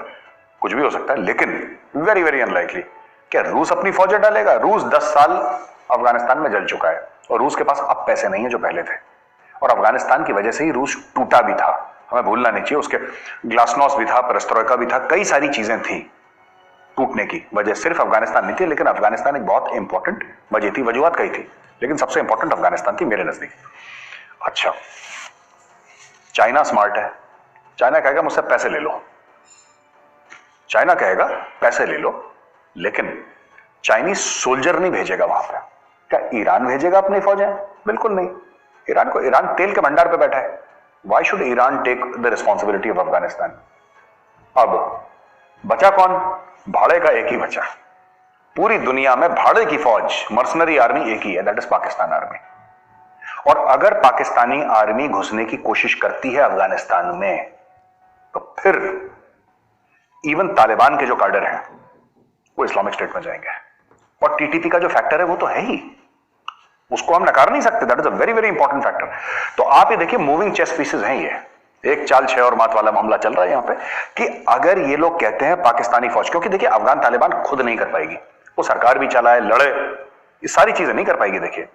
कुछ भी हो सकता है, लेकिन वेरी वेरी अनलाइकली। क्या रूस अपनी फौजें डालेगा? रूस 10 साल अफगानिस्तान में जल चुका है और रूस के पास अब पैसे नहीं है जो पहले थे, और अफगानिस्तान की वजह से ही रूस टूटा भी था, हमें भूलना नहीं चाहिए। उसके ग्लासनॉस्ट भी था, पेरेस्ट्रोइका भी था, कई सारी चीजें थी। टूटने की वजह सिर्फ अफगानिस्तान नहीं थी, लेकिन अफगानिस्तान एक बहुत इंपॉर्टेंट वजह थी, वजूहत कई थी, लेकिन सबसे इंपॉर्टेंट अफगानिस्तान थी मेरे नजदीक। अच्छा, चाइना स्मार्ट है, चाइना कहेगा मुझसे पैसे ले लो, चाइना कहेगा पैसे ले लो, लेकिन चाइनीज सोल्जर नहीं भेजेगा वहां पर। क्या ईरान भेजेगा अपनी फौजें? बिल्कुल नहीं। ईरान तेल के भंडार पे बैठा है। Why should Iran take the responsibility of Afghanistan? अब बचा कौन? भाड़े का एक ही बचा। पूरी दुनिया में भाड़े की फौज, मर्सनरी आर्मी एक ही है, दैट इज पाकिस्तान आर्मी। और अगर पाकिस्तानी आर्मी घुसने की कोशिश करती है अफगानिस्तान में, तो फिर इवन तालिबान के जो काडर हैं वो इस्लामिक स्टेट में जाएंगे। और टीटीपी का जो फैक्टर है वो तो है ही, उसको हम नकार नहीं सकते, that is a very very important factor. तो आप ये देखिए, मूविंग चेस पीसेस हैं ये। एक चाल 6 और मात वाला मामला चल रहा है यहां पे कि अगर ये लोग कहते हैं पाकिस्तानी फौज, क्योंकि देखिए अफगान तालिबान खुद नहीं कर पाएगी, वो सरकार भी चलाए, लड़े, ये सारी चीजें नहीं कर पाएगी। देखिए,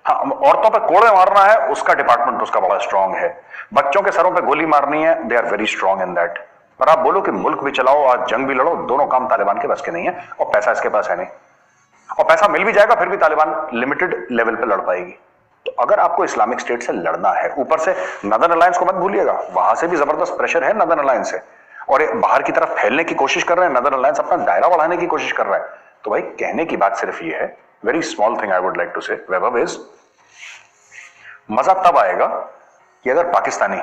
हाँ, औरतों पे कोड़े मारना है, उसका डिपार्टमेंट उसका बड़ा स्ट्रांग है। बच्चों के सरों पे गोली मारनी है, they are very strong in that. पर आप बोलो कि मुल्क भी चलाओ और जंग भी लड़ो, दोनों काम तालिबान के बस के नहीं है, और पैसा इसके पास है नहीं। और पैसा मिल भी जाएगा फिर भी तालिबान लिमिटेड लेवल पे लड़ पाएगी। तो अगर आपको इस्लामिक स्टेट से लड़ना है, ऊपर से नदर्न अलायंस को मत भूलिएगा, वहां से भी जबरदस्त प्रेशर है नदर्न अलायंस से, और ये बाहर की तरफ फैलने की कोशिश कर रहे हैं, नदर्न अलायंस अपना दायरा बढ़ाने की कोशिश कर रहा है। तो भाई कहने की बात सिर्फ ये है, very small thing I would like to say Vaibhav is, मजा तब आएगा कि अगर पाकिस्तानी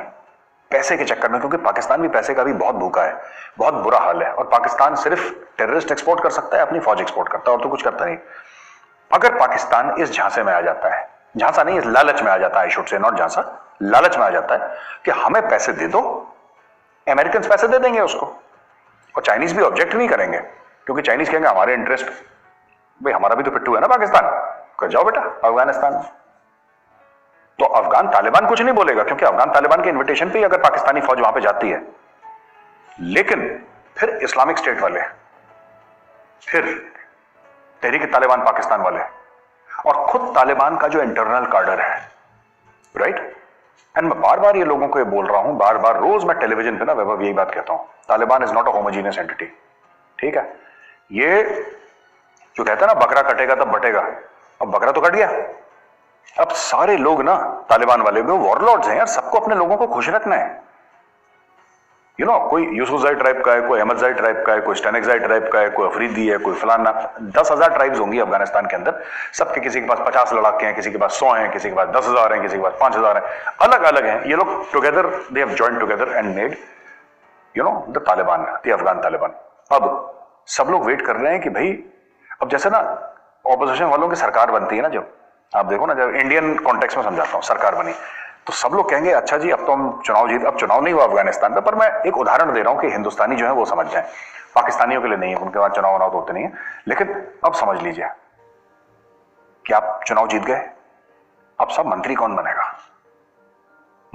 पैसे के चक्कर में, क्योंकि पाकिस्तान भी पैसे का भी बहुत भूखा है, बहुत बुरा हाल है, और पाकिस्तान सिर्फ टेररिस्ट एक्सपोर्ट कर सकता है, अपनी फौज एक्सपोर्ट करता है और तो कुछ करता नहीं। अगर पाकिस्तान इस झांसे में आ जाता है, झांसा नहीं, इस लालच में आ जाता है, आई शुड से नॉट झांसा, लालच में आ जाता है कि हमें पैसे दे दो, अमेरिकन पैसे दे देंगे उसको, और चाइनीज भी ऑब्जेक्ट नहीं करेंगे, क्योंकि चाइनीज कहेंगे हमारे इंटरेस्ट, भाई हमारा भी तो पिट्टू है ना पाकिस्तान, कर जाओ बेटा अफगानिस्तान में। तो अफगान तालिबान कुछ नहीं बोलेगा, क्योंकि अफगान तालिबान के इन्विटेशन पे ही अगर पाकिस्तानी फौज वहां पे जाती है। लेकिन फिर इस्लामिक स्टेट वाले, फिर तहरीक तालिबान पाकिस्तान वाले, और खुद तालिबान का जो इंटरनल कार्डर है, राइट। एंड मैं बार बार ये लोगों को ये बोल रहा हूं, बार बार रोज मैं टेलीविजन पे ना वैभव यही बात कहता हूं, Taliban is not a homogeneous entity, ठीक है। ये जो कहता है ना बकरा कटेगा तब बटेगा, अब बकरा तो कट गया, अब सारे लोग ना तालिबान वाले भी वॉरलॉर्ड्स हैं यार, सबको अपने लोगों को खुश रखना है। यू नो, कोई यूसुफजाई ट्राइब का है, कोई अहमदजाई ट्राइब का है, कोई स्टेनिकजाई ट्राइब का है, कोई अफरीदी है, कोई फलाना, 10,000 ट्राइब्स होंगी अफगानिस्तान के अंदर, सबके किसी के पास 50 लड़ाके हैं, किसी के पास 100 हैं, किसी के पास 10,000 हैं, किसी के पास 5,000 हैं, अलग अलग हैं। ये लोग together they have joined together and made you know the Taliban, the Afghan Taliban. अब सब लोग वेट कर रहे हैं कि भाई, अब जैसे ना ऑपोजिशन वालों की सरकार बनती है ना, जब आप देखो ना, जब इंडियन कॉन्टेक्स्ट में समझाता हूं, सरकार बनी तो सब लोग कहेंगे अच्छा जी अब तो हम चुनाव जीत, अब चुनाव नहीं हुआ अफगानिस्तान में, पर मैं एक उदाहरण दे रहा हूं कि हिंदुस्तानी जो है वो समझ जाए, पाकिस्तानियों के लिए नहीं है, उनके बाद चुनाव तो होते नहीं है, लेकिन अब समझ लीजिए कि आप चुनाव जीत गए, अब सब मंत्री कौन बनेगा,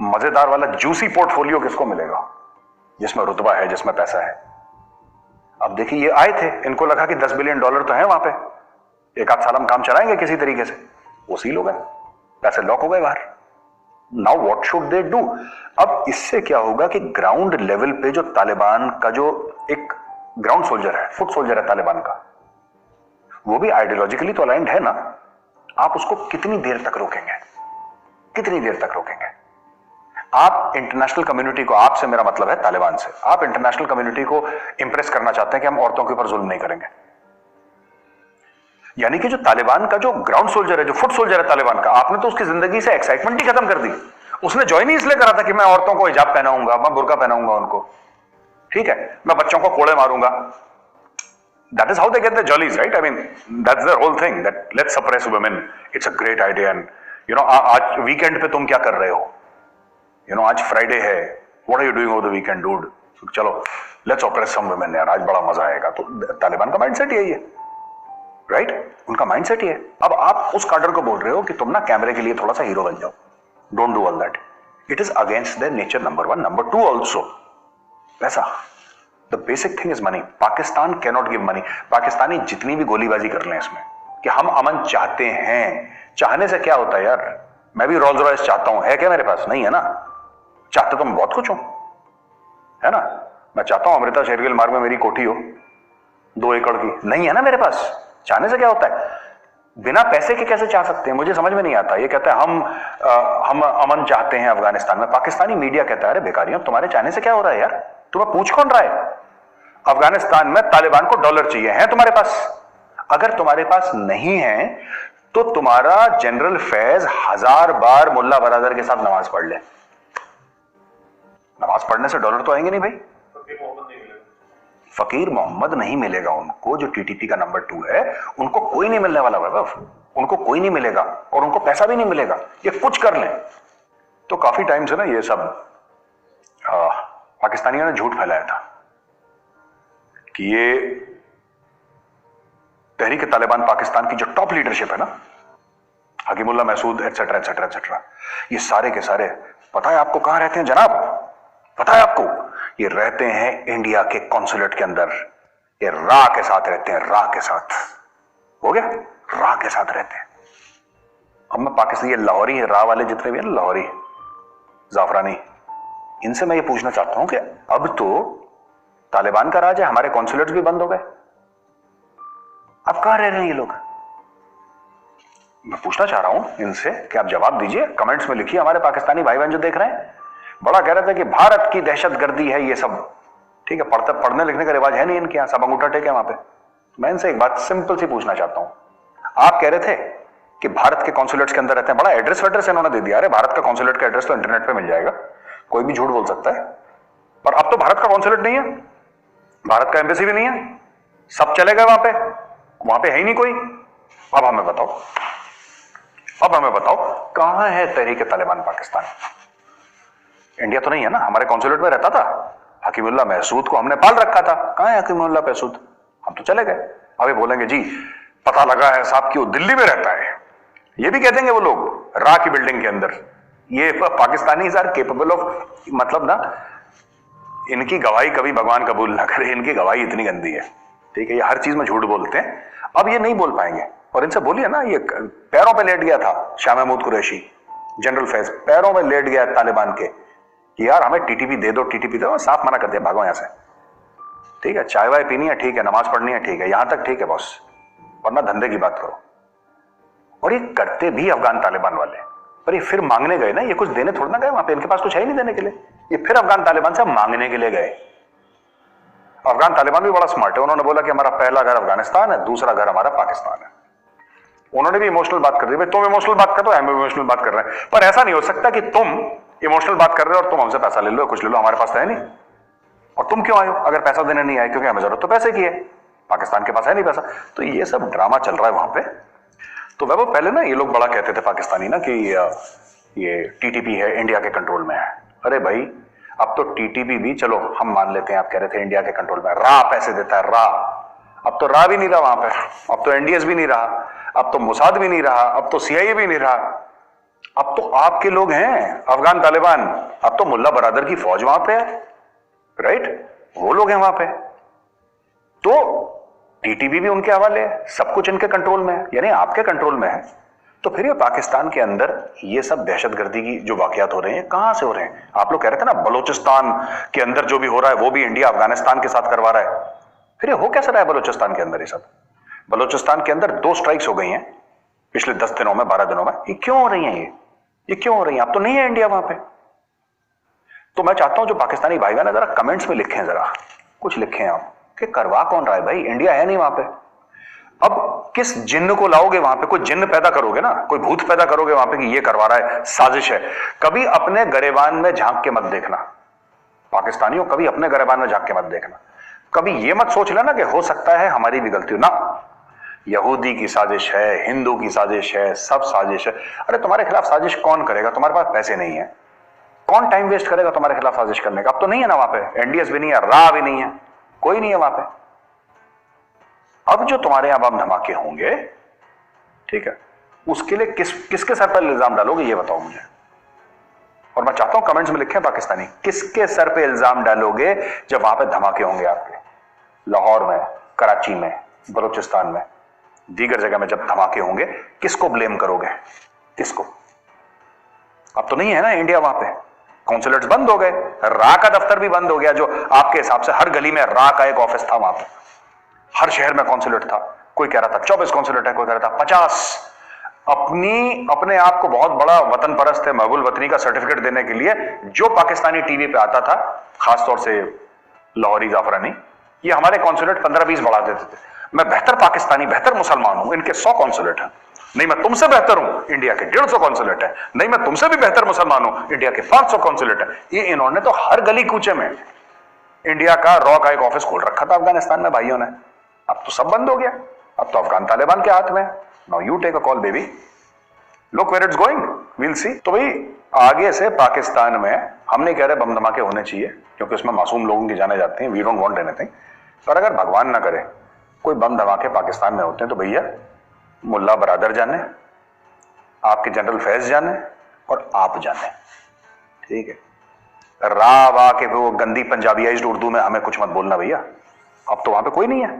मजेदार वाला जूसी पोर्टफोलियो किसको मिलेगा, जिसमें रुतबा है, जिसमें पैसा है। अब देखिए ये आए थे, इनको लगा कि $10 बिलियन तो है वहां पे, एक आध साल हम काम चलाएंगे किसी तरीके से, वो सील हो गए, पैसे लॉक हो गए बाहर। Now what should they do? अब इससे क्या होगा कि ग्राउंड लेवल पे जो तालिबान का जो एक ग्राउंड सोल्जर है, फुट सोल्जर है तालिबान का, वो भी आइडियोलॉजिकली तो अलाइंड है ना, आप उसको कितनी देर तक रोकेंगे, कितनी देर तक रोकेंगे? आप इंटरनेशनल कम्युनिटी को, आपसे मेरा मतलब है तालिबान से, आप इंटरनेशनल कम्युनिटी को इंप्रेस करना चाहते हैं कि हम औरतों के ऊपर जुल्म नहीं करेंगे, यानी कि जो तालिबान का जो ग्राउंड सोल्जर है, जो फुट सोल्जर है तालिबान का, आपने तो उसकी जिंदगी से एक्साइटमेंट ही खत्म कर दी। उसने ज्वाइन ही इसलिए करा था कि मैं औरतों को हिजाब पहनाऊंगा, मैं बुर्का पहनाऊंगा उनको, ठीक है, मैं बच्चों को कोड़े मारूंगा। That is how they get the jollies, right? I mean, that's their whole thing, that let's suppress women. It's a great idea. And you know, आज वीकेंड पे तुम क्या कर रहे हो? You know, आज फ्राइडे है, what are you doing over the weekend, dude? चलो, let's oppress some women यार, आज बड़ा मजा आएगा। तो तालिबान का माइंडसेट यही है, राइट? उनका माइंडसेट ही है। अब आप उस कार्डर को बोल रहे हो कि तुम ना कैमरे के लिए थोड़ा सा हीरो बन जाओ, don't do all that, it is against their nature, number 1। Number 2 also पैसा, the basic thing is money. Pakistan cannot give money. Pakistani जितनी भी गोलीबाजी कर लें इसमें कि हम अमन चाहते हैं, चाहने से क्या होता है यार? मैं भी रोल्स रॉयस चाहता हूं, है क्या मेरे पास? नहीं है ना। चाहते तो मैं बहुत कुछ हूं, है ना। मैं चाहता हूं अमृता शेरगिल मार्ग में मेरी कोठी हो 2 एकड़ की, नहीं है ना मेरे पास। चाहने से क्या होता है? बिना पैसे के कैसे चाह सकते हैं? मुझे समझ में नहीं आता। ये कहता है हम अमन चाहते हैं अफगानिस्तान में। पाकिस्तानी मीडिया कहता है अरे बेकारियों, तुम्हारे चाहने से क्या हो रहा है यार? तुम्हें पूछ कौन रहा है? अफगानिस्तान में तालिबान को डॉलर चाहिए, है तुम्हारे पास? अगर तुम्हारे पास नहीं है तो तुम्हारा जनरल फैज 1000 बार मुल्ला बरादर के साथ नमाज पढ़ ले, नमाज पढ़ने से डॉलर तो आएंगे नहीं भाई। फकीर मोहम्मद नहीं मिलेगा उनको, जो टीटीपी का नंबर 2 है, उनको कोई नहीं मिलने वाला वैभव, उनको कोई नहीं मिलेगा और उनको पैसा भी नहीं मिलेगा। ये कुछ कर लें तो काफी टाइम से ना ये सब पाकिस्तानियों ने झूठ फैलाया था कि ये तहरीक तालिबान पाकिस्तान की जो टॉप लीडरशिप है ना, Hakimullah Mehsud etcetera etcetera etcetera, ये सारे के सारे पता है आपको कहां रहते हैं जनाब? पता है आपको? ये रहते हैं इंडिया के कॉन्सुलेट के अंदर। ये रा के साथ रहते हैं, रा के साथ। हो गया? रा के साथ रहते हैं। अब मैं पाकिस्तान, ये लाहौरी रा वाले जितने भी हैं, लाहौरी जाफरानी, इनसे मैं ये पूछना चाहता हूं कि अब तो तालिबान का राज है, हमारे कॉन्सुलेट्स भी बंद हो गए, अब कहां रह रहे हैं ये लोग? मैं पूछना चाह रहा हूं इनसे कि आप जवाब दीजिए, कमेंट्स में लिखिए। हमारे पाकिस्तानी भाई बहन जो देख रहे हैं बड़ा कह रहे थे कि भारत की दहशतगर्दी है ये सब, ठीक है, पढ़ने लिखने का रिवाज है नहीं इनके यहाँ, सब अंगूठा टेके वहां पे। मैं इनसे एक बात सिंपल सी पूछना चाहता हूं, आप कह रहे थे कि भारत के कॉन्सुलेट्स के अंदर रहते हैं, बड़ा एड्रेस वेड्रेस इन्होंने दे दिया। अरे भारत का कॉन्सुलेट का एड्रेस तो इंटरनेट पे मिल जाएगा, कोई भी झूठ बोल सकता है। पर अब तो भारत का कॉन्सुलेट नहीं है, भारत का एम्बेसी भी नहीं है, सब चले गए वहां पे है ही नहीं कोई। अब हमें बताओ कहां है तहरीक तालिबान पाकिस्तान? इंडिया तो नहीं है ना, हमारे कॉन्सुलेट में रहता था। हकीमुल्लाह महसूद को हमने पाल रखा था, कहां है हकीमुल्लाह महसूद? हम तो चले गए। अभी बोलेंगे जी पता लगा है साहब कि वो दिल्ली में रहता है, ये भी कह देंगे वो लोग, रा की बिल्डिंग के अंदर। ये पाकिस्तानी आर केपेबल ऑफ, मतलब ना इनकी गवाही कभी भगवान कबूल ना करे, इनकी गवाही इतनी गंदी है, ठीक है। ये हर चीज में झूठ बोलते हैं, अब ये नहीं बोल पाएंगे। और इनसे बोलिए ना, ये पैरों पे लेट गया था शाह महमूद कुरैशी, जनरल फैज पैरों में लेट गया तालिबान के कि यार हमें टीटीपी दे दो, टीटीपी दो। साफ मना कर दिया, भागो यहां से, ठीक है। चाय वाय पीनी है ठीक है, नमाज पढ़नी है ठीक है, यहां तक ठीक है बॉस, वरना धंधे की बात करो। और ये करते भी अफगान तालिबान वाले, पर ये फिर मांगने गए ना, ये कुछ देने थोड़ा ना गए वहां पे, इनके पास कुछ है ही नहीं देने के लिए। ये फिर अफगान तालिबान से मांगने के लिए गए। अफगान तालिबान भी बड़ा स्मार्ट है, उन्होंने बोला कि हमारा पहला घर अफगानिस्तान है, दूसरा घर हमारा पाकिस्तान है। उन्होंने भी इमोशनल बात कर दी, भाई तुम इमोशनल बात कर दो, हम इमोशनल बात कर रहे हैं, पर ऐसा नहीं हो सकता कि तुम इमोशनल बात कर रहे हो और तुम हमसे पैसा ले लो, कुछ ले लो, हमारे पास तो है नहीं। और तुम क्यों आए हो अगर पैसा देने नहीं आए? क्योंकि हमें जरूरत तो पैसे की है, पाकिस्तान के पास है नहीं पैसा। तो ये सब ड्रामा चल रहा है वहां पे। तो वह पहले ना ये लोग बड़ा कहते थे पाकिस्तानी ना कि ये टीटीपी है, इंडिया के कंट्रोल में है। अरे भाई अब तो टीटीपी भी, चलो हम मान लेते हैं, आप कह रहे थे इंडिया के कंट्रोल में, रा पैसे देता है, रा। अब तो रा भी नहीं रहा वहां पे, अब तो एनडीएस भी नहीं रहा, अब तो मुसाद भी नहीं रहा, अब तो सीआईए भी नहीं रहा, अब तो आपके लोग हैं अफगान तालिबान, अब तो मुल्ला बरादर की फौज वहां पे है, राइट, वो लोग हैं वहां पे। तो टीटीपी भी उनके हवाले है, सब कुछ इनके कंट्रोल में है, यानी आपके कंट्रोल में है। तो फिर ये पाकिस्तान के अंदर ये सब दहशतगर्दी की जो वाकयात हो रहे हैं कहां से हो रहे हैं? आप लोग कह रहे थे ना बलूचिस्तान के अंदर जो भी हो रहा है वो भी इंडिया अफगानिस्तान के साथ करवा रहा है। फिर ये हो कैसा रहा है बलूचिस्तान के अंदर? ये सब बलूचिस्तान के अंदर 2 स्ट्राइक्स हो गई हैं पिछले 10 दिनों में, 12 दिनों में। ये क्यों हो रही हैं? ये क्यों हो रही हैं? अब तो नहीं है इंडिया वहां पे। तो मैं चाहता हूं जो पाकिस्तानी भाई बहन जरा कमेंट्स में लिखें, जरा कुछ लिखें आप कि करवा कौन रहा है भाई? इंडिया है नहीं वहां पे। अब किस जिन्न को लाओगे वहां पे? कोई जिन्न पैदा करोगे ना, कोई भूत पैदा करोगे वहां पे कि ये करवा रहा है, साजिश है। कभी अपने गरेबान में झांक के मत देखना पाकिस्तानियों, कभी अपने गरेबान में झांक के मत देखना। कभी ये मत सोच लेना कि हो सकता है हमारी भी गलती हो ना। यहूदी की साजिश है, हिंदू की साजिश है, सब साजिश है। अरे तुम्हारे खिलाफ साजिश कौन करेगा? तुम्हारे पास पैसे नहीं है, कौन टाइम वेस्ट करेगा तुम्हारे खिलाफ साजिश करने का? अब तो नहीं है ना वहां पे, एनडीएस भी नहीं है, रा भी नहीं है, कोई नहीं है वहां पे। अब जो तुम्हारे यहां बम धमाके होंगे, ठीक है, उसके लिए किसके सर पर इल्जाम डालोगे ये बताओ मुझे। और मैं चाहता हूं कमेंट्स में लिखें पाकिस्तानी, किसके सर पे इल्जाम डालोगे जब वहां पे धमाके होंगे आपके? लाहौर में, कराची में, बलूचिस्तान में, दीगर जगह में जब धमाके होंगे, किसको ब्लेम करोगे? किसको? अब तो नहीं है ना इंडिया वहां पे, कॉन्सुलेट्स बंद हो गए, रा का दफ्तर भी बंद हो गया, जो आपके हिसाब से हर गली में रा का एक ऑफिस था वहां पे, हर शहर में कॉन्सुलेट था। कोई कह रहा था 24 कॉन्सुलेट है, कोई कह रहा था 50। अपने आप को बहुत बड़ा वतन परस्त है, महबूल वतनी का सर्टिफिकेट देने के लिए जो पाकिस्तानी टीवी पे आता था, खासतौर से लाहौरी जाफरानी, ये हमारे कॉन्सुलेट 15-20 बढ़ा देते थे। मैं बेहतर पाकिस्तानी, बेहतर मुसलमान हूं, इनके 100 कॉन्सुलेट हैं। नहीं मैं तुमसे बेहतर हूं, इंडिया के 150 कॉन्सुलेट है। नहीं मैं तुमसे भी बेहतर मुसलमान हूं, इंडिया के 500 कॉन्सुलेट है। ये इन्होंने तो हर गली कूचे में इंडिया का रॉ का एक ऑफिस खोल रखा था अफगानिस्तान में भाइयों ने। अब तो सब बंद हो गया, अब तो अफगान तालिबान के हाथ में। Now you take a call baby, look where it's going, we'll see. तो भाई आगे से पाकिस्तान में हम नहीं कह रहे बम धमाके होने चाहिए, क्योंकि उसमें मासूम लोगों की जाने जाती हैं, वी डोंट वांट एनीथिंग। पर अगर भगवान ना करे कोई बम धमाके पाकिस्तान में होते हैं तो भैया मुल्ला बरादर जाने, आपके जनरल फैज जाने और आप जाने, ठीक है। रा वा के वो गंदी पंजाबियाइज्ड उर्दू में हमें कुछ मत बोलना भैया। अब तो वहां पे कोई नहीं है,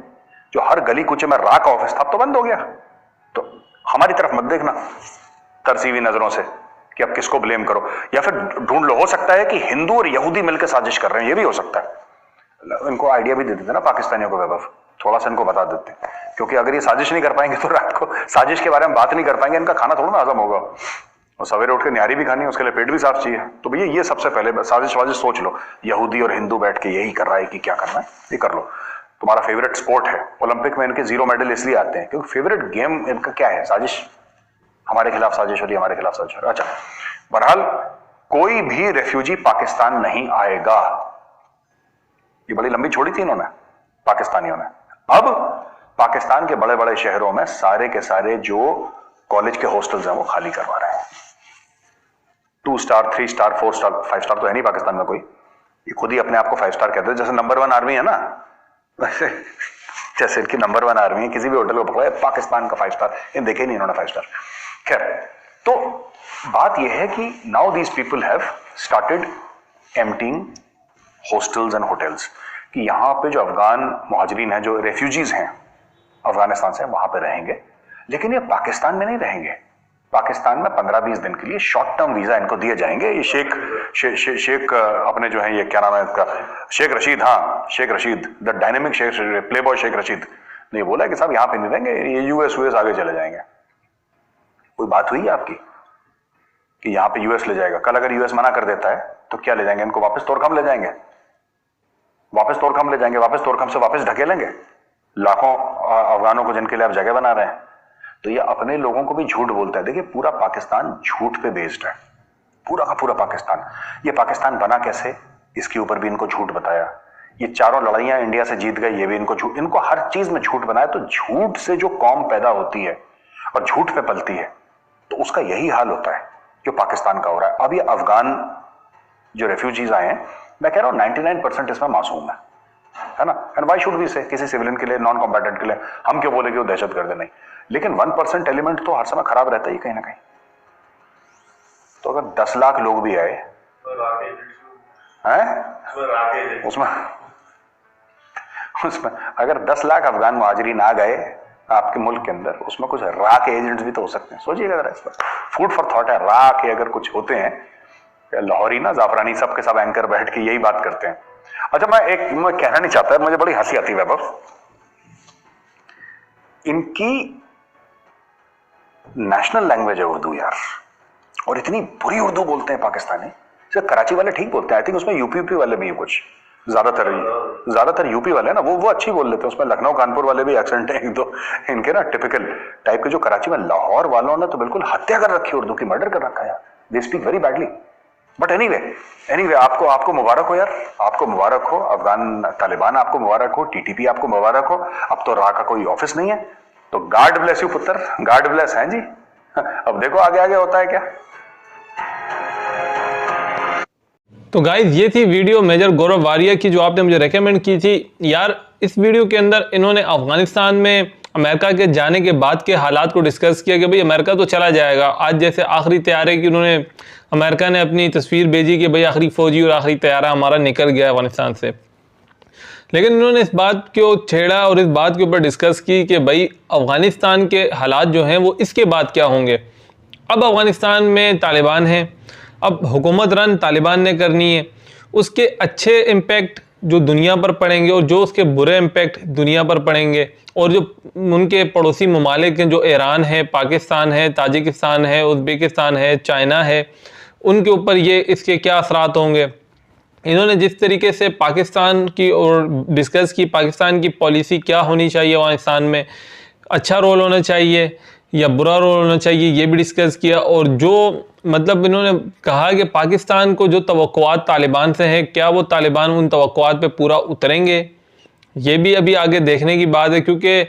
जो हर गली कुचे में रा का ऑफिस था अब तो बंद हो गया। तो हमारी तरफ मत देखना तरसी हुई नजरों से कि अब किसको ब्लेम करो, या फिर ढूंढ लो, हो सकता है कि हिंदू और यहूदी मिलकर साजिश कर रहे हैं, ये भी हो सकता है। इनको आइडिया भी दे देते ना पाकिस्तानियों को, वैभव थोड़ा सा इनको बता देते क्योंकि अगर ये साजिश नहीं कर पाएंगे तो रात को साजिश के बारे में बात नहीं कर पाएंगे, इनका खाना थोड़ा ना हजम होगा। और सवेरे उठ के निहारी भी खानी है, उसके लिए पेट भी साफ चाहिए। तो भैया ये सबसे पहले साजिश वाजिश सोच लो, यहूदी और हिंदू बैठ के यही कर रहा है कि क्या करना है, ये कर लो। तुम्हारा फेवरेट स्पोर्ट है, ओलंपिक में इनके 0 मेडल इसलिए आते हैं क्योंकि फेवरेट गेम इनका क्या है, साजिश। हमारे खिलाफ साजिश हो रही है, हमारे खिलाफ साजिश हो रही है। अच्छा, बहरहाल कोई भी रेफ्यूजी पाकिस्तान नहीं आएगा। ये बड़ी लंबी छोड़ी थी इन्होंने पाकिस्तानियों ने। अब पाकिस्तान के बड़े बड़े शहरों में सारे के सारे जो कॉलेज के हॉस्टल्स हैं वो खाली करवा रहे हैं। 2 स्टार 3 स्टार 4 स्टार 5 स्टार तो है नहीं पाकिस्तान में कोई, ये खुद ही अपने आप को 5 स्टार कहते हैं। जैसे नंबर 1 आर्मी है ना, जैसे इनकी नंबर 1 आर्मी है, किसी भी होटल को पकड़ा पाकिस्तान का 5 स्टार, ये देखे नहीं इन्होंने 5 स्टार। खैर, तो बात यह है कि now these people have started emptying hostels and hotels, कि यहां पे जो अफगान मुहाजिरीन हैं, जो रेफ्यूजीज हैं अफगानिस्तान से, वहां पे रहेंगे। लेकिन ये पाकिस्तान में नहीं रहेंगे। पाकिस्तान में 15-20 दिन के लिए शॉर्ट टर्म वीजा इनको दिए जाएंगे। ये शेख अपने जो है, ये क्या नाम है इसका, शेख रशीद, हाँ Sheikh Rashid, the dynamic Sheikh, playboy Sheikh Rashid ने बोला कि साहब यहाँ पे नहीं रहेंगे, ये यूएस आगे चले जाएंगे। कोई बात हुई है आपकी कि यहाँ पे यूएस ले जाएगा? कल अगर यूएस मना कर देता है तो क्या ले जाएंगे इनको? वापस तोरखम ले जाएंगे, वापस तोरखम ले जाएंगे, वापस तोरखम से वापस ढकेलेंगे लाखों अफगानों को जिनके लिए आप जगह बना रहे हैं। तो ये अपने लोगों को भी झूठ बोलता है। देखिए, पूरा पाकिस्तान झूठ पे बेस्ड है, पूरा का पूरा पाकिस्तान। ये पाकिस्तान बना कैसे, इसके ऊपर भी इनको झूठ बताया। ये चारों लड़ाइयां इंडिया से जीत गए, ये भी इनको झूठ, इनको हर चीज में झूठ बनाया। तो झूठ से जो कौम पैदा होती है और झूठ पे पलती है, तो उसका यही हाल होता है जो पाकिस्तान का हो रहा है। अब ये अफगान जो रेफ्यूजीज आए हैं, मैं कह रहा हूं 99% इसमें मासूम है ना। एंड व्हाई शुड वी से, किसी सिविलियन के लिए, नॉन कॉम्बैटेंट के लिए हम क्यों बोले कि वो दहशतगर्द नहीं। लेकिन 1% एलिमेंट तो हर समय खराब रहता ही कहीं ना कहीं। तो अगर 10 लाख लोग भी आए हैं उसमें अगर 10 लाख अफगान मुहाजिरीन आ गए आपके मुल्क के अंदर, उसमें कुछ रा के एजेंट्स भी तो हो सकते हैं। सोचिएगा जरा इस पर, फूड फॉर थॉट है। रा के अगर कुछ होते हैं, लाहौरी ना जाफरानी, सब के सब एंकर बैठ के यही बात करते हैं। अच्छा, मैं कहना नहीं चाहता, मुझे बड़ी हंसी आती है वैभव, इनकी नेशनल लैंग्वेज है उर्दू यार, और इतनी बुरी उर्दू बोलते हैं पाकिस्तानी। सिर्फ कराची वाले ठीक बोलते हैं, आई थिंक उसमें यूपी वाले भी कुछ ज्यादातर यूपी वाले हैं ना, वो अच्छी बोल लेते हैं। उसमें लखनऊ कानपुर वाले भी एक्सेंट है एक दो इनके ना, टिपिकल टाइप के। जो कराची में, लाहौर वालों ने तो बिल्कुल हत्या कर रखी है उर्दू की, मर्डर कर रखा है। They speak very badly. But anyway आपको मुबारक हो यार, आपको मुबारक हो। अफगान तालिबान आपको मुबारक हो, टीटीपी आपको मुबारक हो। अब तो रा का कोई ऑफिस नहीं है, तो गॉड ब्लेस यू पुत्र, गॉड ब्लेस है जी। अब देखो आगे होता है क्या। तो गाइज, ये थी वीडियो मेजर गौरव वारिया की, जो आपने मुझे रेकमेंड की थी यार। इस वीडियो के अंदर इन्होंने अफगानिस्तान में अमेरिका के जाने के बाद के हालात को डिस्कस किया कि भाई अमेरिका तो चला जाएगा। आज जैसे आखिरी तैयारे की उन्होंने, अमेरिका ने अपनी तस्वीर भेजी कि भाई आखिरी फौजी और आखिरी तैयारा हमारा निकल गया अफगानिस्तान से। लेकिन इन्होंने इस बात को छेड़ा और इस बात के ऊपर डिस्कस की कि भाई अफगानिस्तान के हालात जो हैं वो इसके बाद क्या होंगे। अब अफगानिस्तान में तालिबान है, अब हुकूमत रन तालिबान ने करनी है। उसके अच्छे इम्पैक्ट जो दुनिया पर पड़ेंगे और जो उसके बुरे इम्पैक्ट दुनिया पर पड़ेंगे, और जो उनके पड़ोसी ममालिक हैं, जो ईरान है, पाकिस्तान है, ताजिकिस्तान है, उज़्बेकिस्तान है, चाइना है, उनके ऊपर ये इसके क्या असरात होंगे। इन्होंने जिस तरीके से पाकिस्तान की और डिस्कस की, पाकिस्तान की पॉलिसी क्या होनी चाहिए अफगानिस्तान में, अच्छा रोल होना चाहिए या बुरा रोल होना चाहिए, ये भी डिस्कस किया। और जो मतलब इन्होंने कहा कि पाकिस्तान को जो तवक्कुआत तालिबान से है, क्या वो तालिबान उन तवक्कुआत पे पूरा उतरेंगे, ये भी अभी आगे देखने की बात है। क्योंकि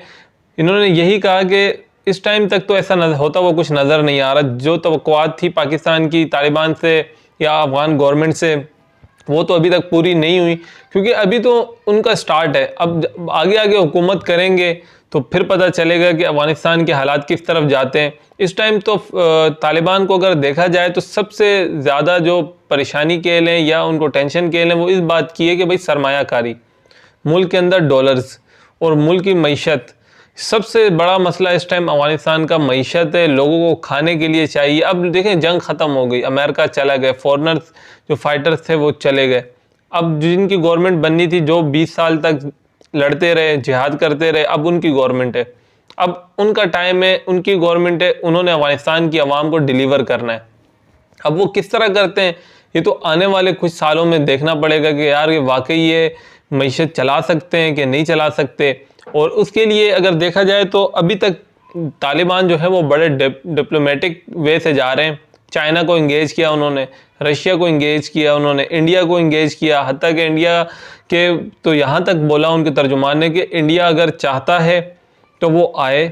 इन्होंने यही कहा कि इस टाइम तक तो ऐसा होता हुआ कुछ नज़र नहीं आ रहा। जो तवक्कुआत थी पाकिस्तान की तालिबान से या अफगान गवर्नमेंट से, वो तो अभी तक पूरी नहीं हुई, क्योंकि अभी तो उनका स्टार्ट है। अब आगे हुकूमत करेंगे तो फिर पता चलेगा कि अफगानिस्तान के हालात किस तरफ जाते हैं। इस टाइम तो तालिबान को अगर देखा जाए तो सबसे ज़्यादा जो परेशानी के लें या उनको टेंशन के लें, वो इस बात की है कि भाई सरमायाकारी, मुल्क के अंदर डॉलर्स और मुल्क की मईशत, सबसे बड़ा मसला इस टाइम अफगानिस्तान का मईशत है। लोगों को खाने के लिए चाहिए। अब देखें, जंग ख़त्म हो गई, अमेरिका चला गया, फॉरेनर्स जो फाइटर्स थे वो चले गए। अब जिनकी गवर्नमेंट बननी थी, जो 20 साल तक लड़ते रहे, जिहाद करते रहे, अब उनकी गवर्नमेंट है, अब उनका टाइम है, उनकी गवर्नमेंट है, उन्होंने अफगानिस्तान की आवाम को डिलीवर करना है। अब वो किस तरह करते हैं ये तो आने वाले कुछ सालों में देखना पड़ेगा कि यार ये वाकई ये मईशत चला सकते हैं कि नहीं चला सकते। और उसके लिए अगर देखा जाए तो अभी तक तालिबान जो है वो बड़े डिप्लोमेटिक वे से जा रहे हैं। चाइना को इंगेज किया उन्होंने, रशिया को इंगेज किया उन्होंने, इंडिया को इंगेज किया, हत्ता कि इंडिया के तो यहाँ तक बोला उनके तर्जुमान ने कि इंडिया अगर चाहता है तो वो आए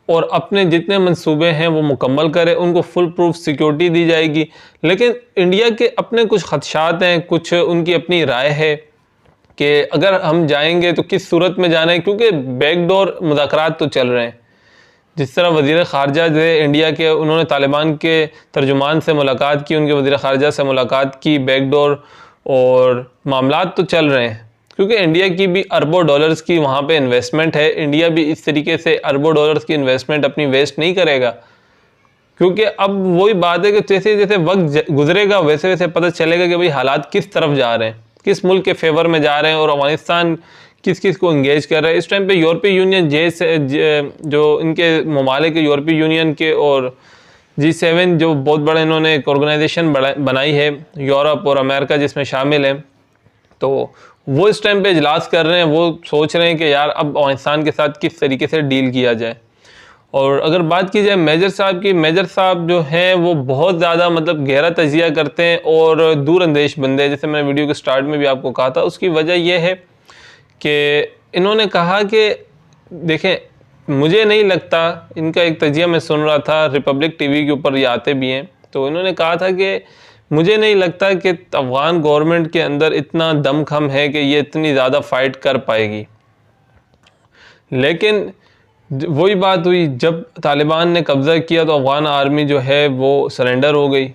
और अपने जितने मंसूबे हैं वो मुकम्मल करे, उनको फुल प्रूफ सिक्योरिटी दी जाएगी। लेकिन इंडिया के अपने कुछ खदशात हैं, कुछ उनकी अपनी राय है कि अगर हम जाएंगे तो किस सूरत में जाना है, क्योंकि बैकडोर मुज़ाकरात तो चल रहे हैं। जिस तरह वज़ीर ख़ारजा थे इंडिया के, उन्होंने तालिबान के तर्जुमान से मुलाकात की, उनके वज़ीर ख़ारजा से मुलाकात की, बैकडोर और मामलात तो चल रहे हैं, क्योंकि इंडिया की भी अरबों डॉलर्स की वहाँ पे इन्वेस्टमेंट है। इंडिया भी इस तरीके से अरबों डॉलर्स की इन्वेस्टमेंट अपनी वेस्ट नहीं करेगा, क्योंकि अब वही बात है कि जैसे जैसे वक्त गुजरेगा वैसे वैसे पता चलेगा कि भाई हालात किस तरफ जा रहे हैं, किस मुल्क के फेवर में जा रहे हैं और अफगानिस्तान किस किस को इंगेज कर रहा है। इस टाइम पे यूरोपीय यूनियन जो इनके ममालिक यूरोपीय यूनियन के और G7 जो बहुत बड़ा इन्होंने एक ऑर्गेनाइजेशन बनाई है, यूरोप और अमेरिका जिसमें शामिल है, तो वो इस टाइम पे इजलास कर रहे हैं। वो सोच रहे हैं कि यार अब अफगानिस्तान के साथ किस तरीके से डील किया जाए। और अगर बात की जाए मेजर साहब की, मेजर साहब जो हैं वो बहुत ज़्यादा मतलब गहरा तजिया करते हैं और दूरअंदेश बंदे हैं। जैसे मैंने वीडियो के स्टार्ट में भी आपको कहा था, उसकी वजह यह है कि इन्होंने कहा कि देखें, मुझे नहीं लगता, इनका एक तजिया मैं सुन रहा था रिपब्लिक टीवी के ऊपर, ये आते भी हैं, तो इन्होंने कहा था कि मुझे नहीं लगता कि अफ़गान गवर्नमेंट के अंदर इतना दमखम है कि ये इतनी ज़्यादा फ़ाइट कर पाएगी। लेकिन वही बात हुई, जब तालिबान ने कब्ज़ा किया तो अफ़गान आर्मी जो है वो सरेंडर हो गई।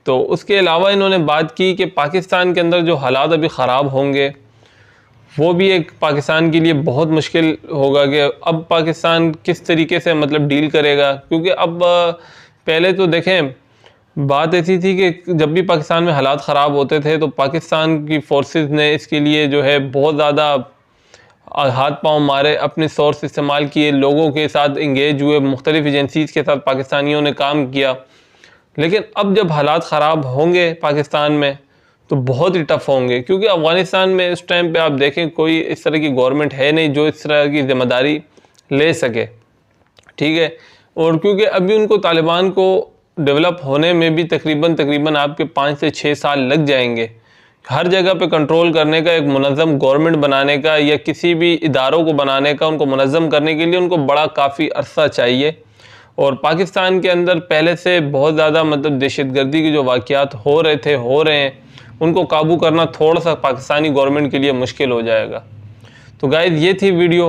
तो उसके अलावा इन्होंने बात की कि पाकिस्तान के अंदर जो हालात अभी ख़राब होंगे वो भी एक पाकिस्तान के लिए बहुत मुश्किल होगा कि अब पाकिस्तान किस तरीके से मतलब डील करेगा। क्योंकि अब पहले तो देखें बात ऐसी थी कि जब भी पाकिस्तान में हालात ख़राब होते थे तो पाकिस्तान की फ़ोर्सेस ने इसके लिए जो है बहुत ज़्यादा हाथ पांव मारे, अपने सोर्स इस्तेमाल किए, लोगों के साथ इंगेज हुए, मुख्तलिफ़ एजेंसीज़ के साथ पाकिस्तानियों ने काम किया। लेकिन अब जब हालात ख़राब होंगे पाकिस्तान में तो बहुत ही टफ होंगे, क्योंकि अफ़गानिस्तान में इस टाइम पे आप देखें कोई इस तरह की गवर्नमेंट है नहीं जो इस तरह की ज़िम्मेदारी ले सके, ठीक है। और क्योंकि अभी उनको तालिबान को डेवलप होने में भी तकरीबन आपके 5 से 6 साल लग जाएंगे। हर जगह पे कंट्रोल करने का, एक मुनज़्ज़म गवर्नमेंट बनाने का या किसी भी इदारों को बनाने का, उनको मुनज़्ज़म करने के लिए उनको बड़ा काफ़ी अरसा चाहिए। और पाकिस्तान के अंदर पहले से बहुत ज़्यादा मतलब दहशतगर्दी के जो वाक़यात हो रहे हैं, उनको काबू करना थोड़ा सा पाकिस्तानी गवर्नमेंट के लिए मुश्किल हो जाएगा। तो गाइस ये थी वीडियो।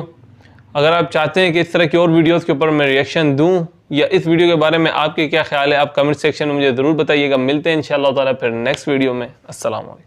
अगर आप चाहते हैं कि इस तरह की और वीडियोस के ऊपर मैं रिएक्शन दूं या इस वीडियो के बारे में आपके क्या ख्याल है, आप कमेंट सेक्शन में मुझे ज़रूर बताइएगा। मिलते हैं इंशाअल्लाह ताला फिर नेक्स्ट वीडियो में। अस्सलाम वालेकुम।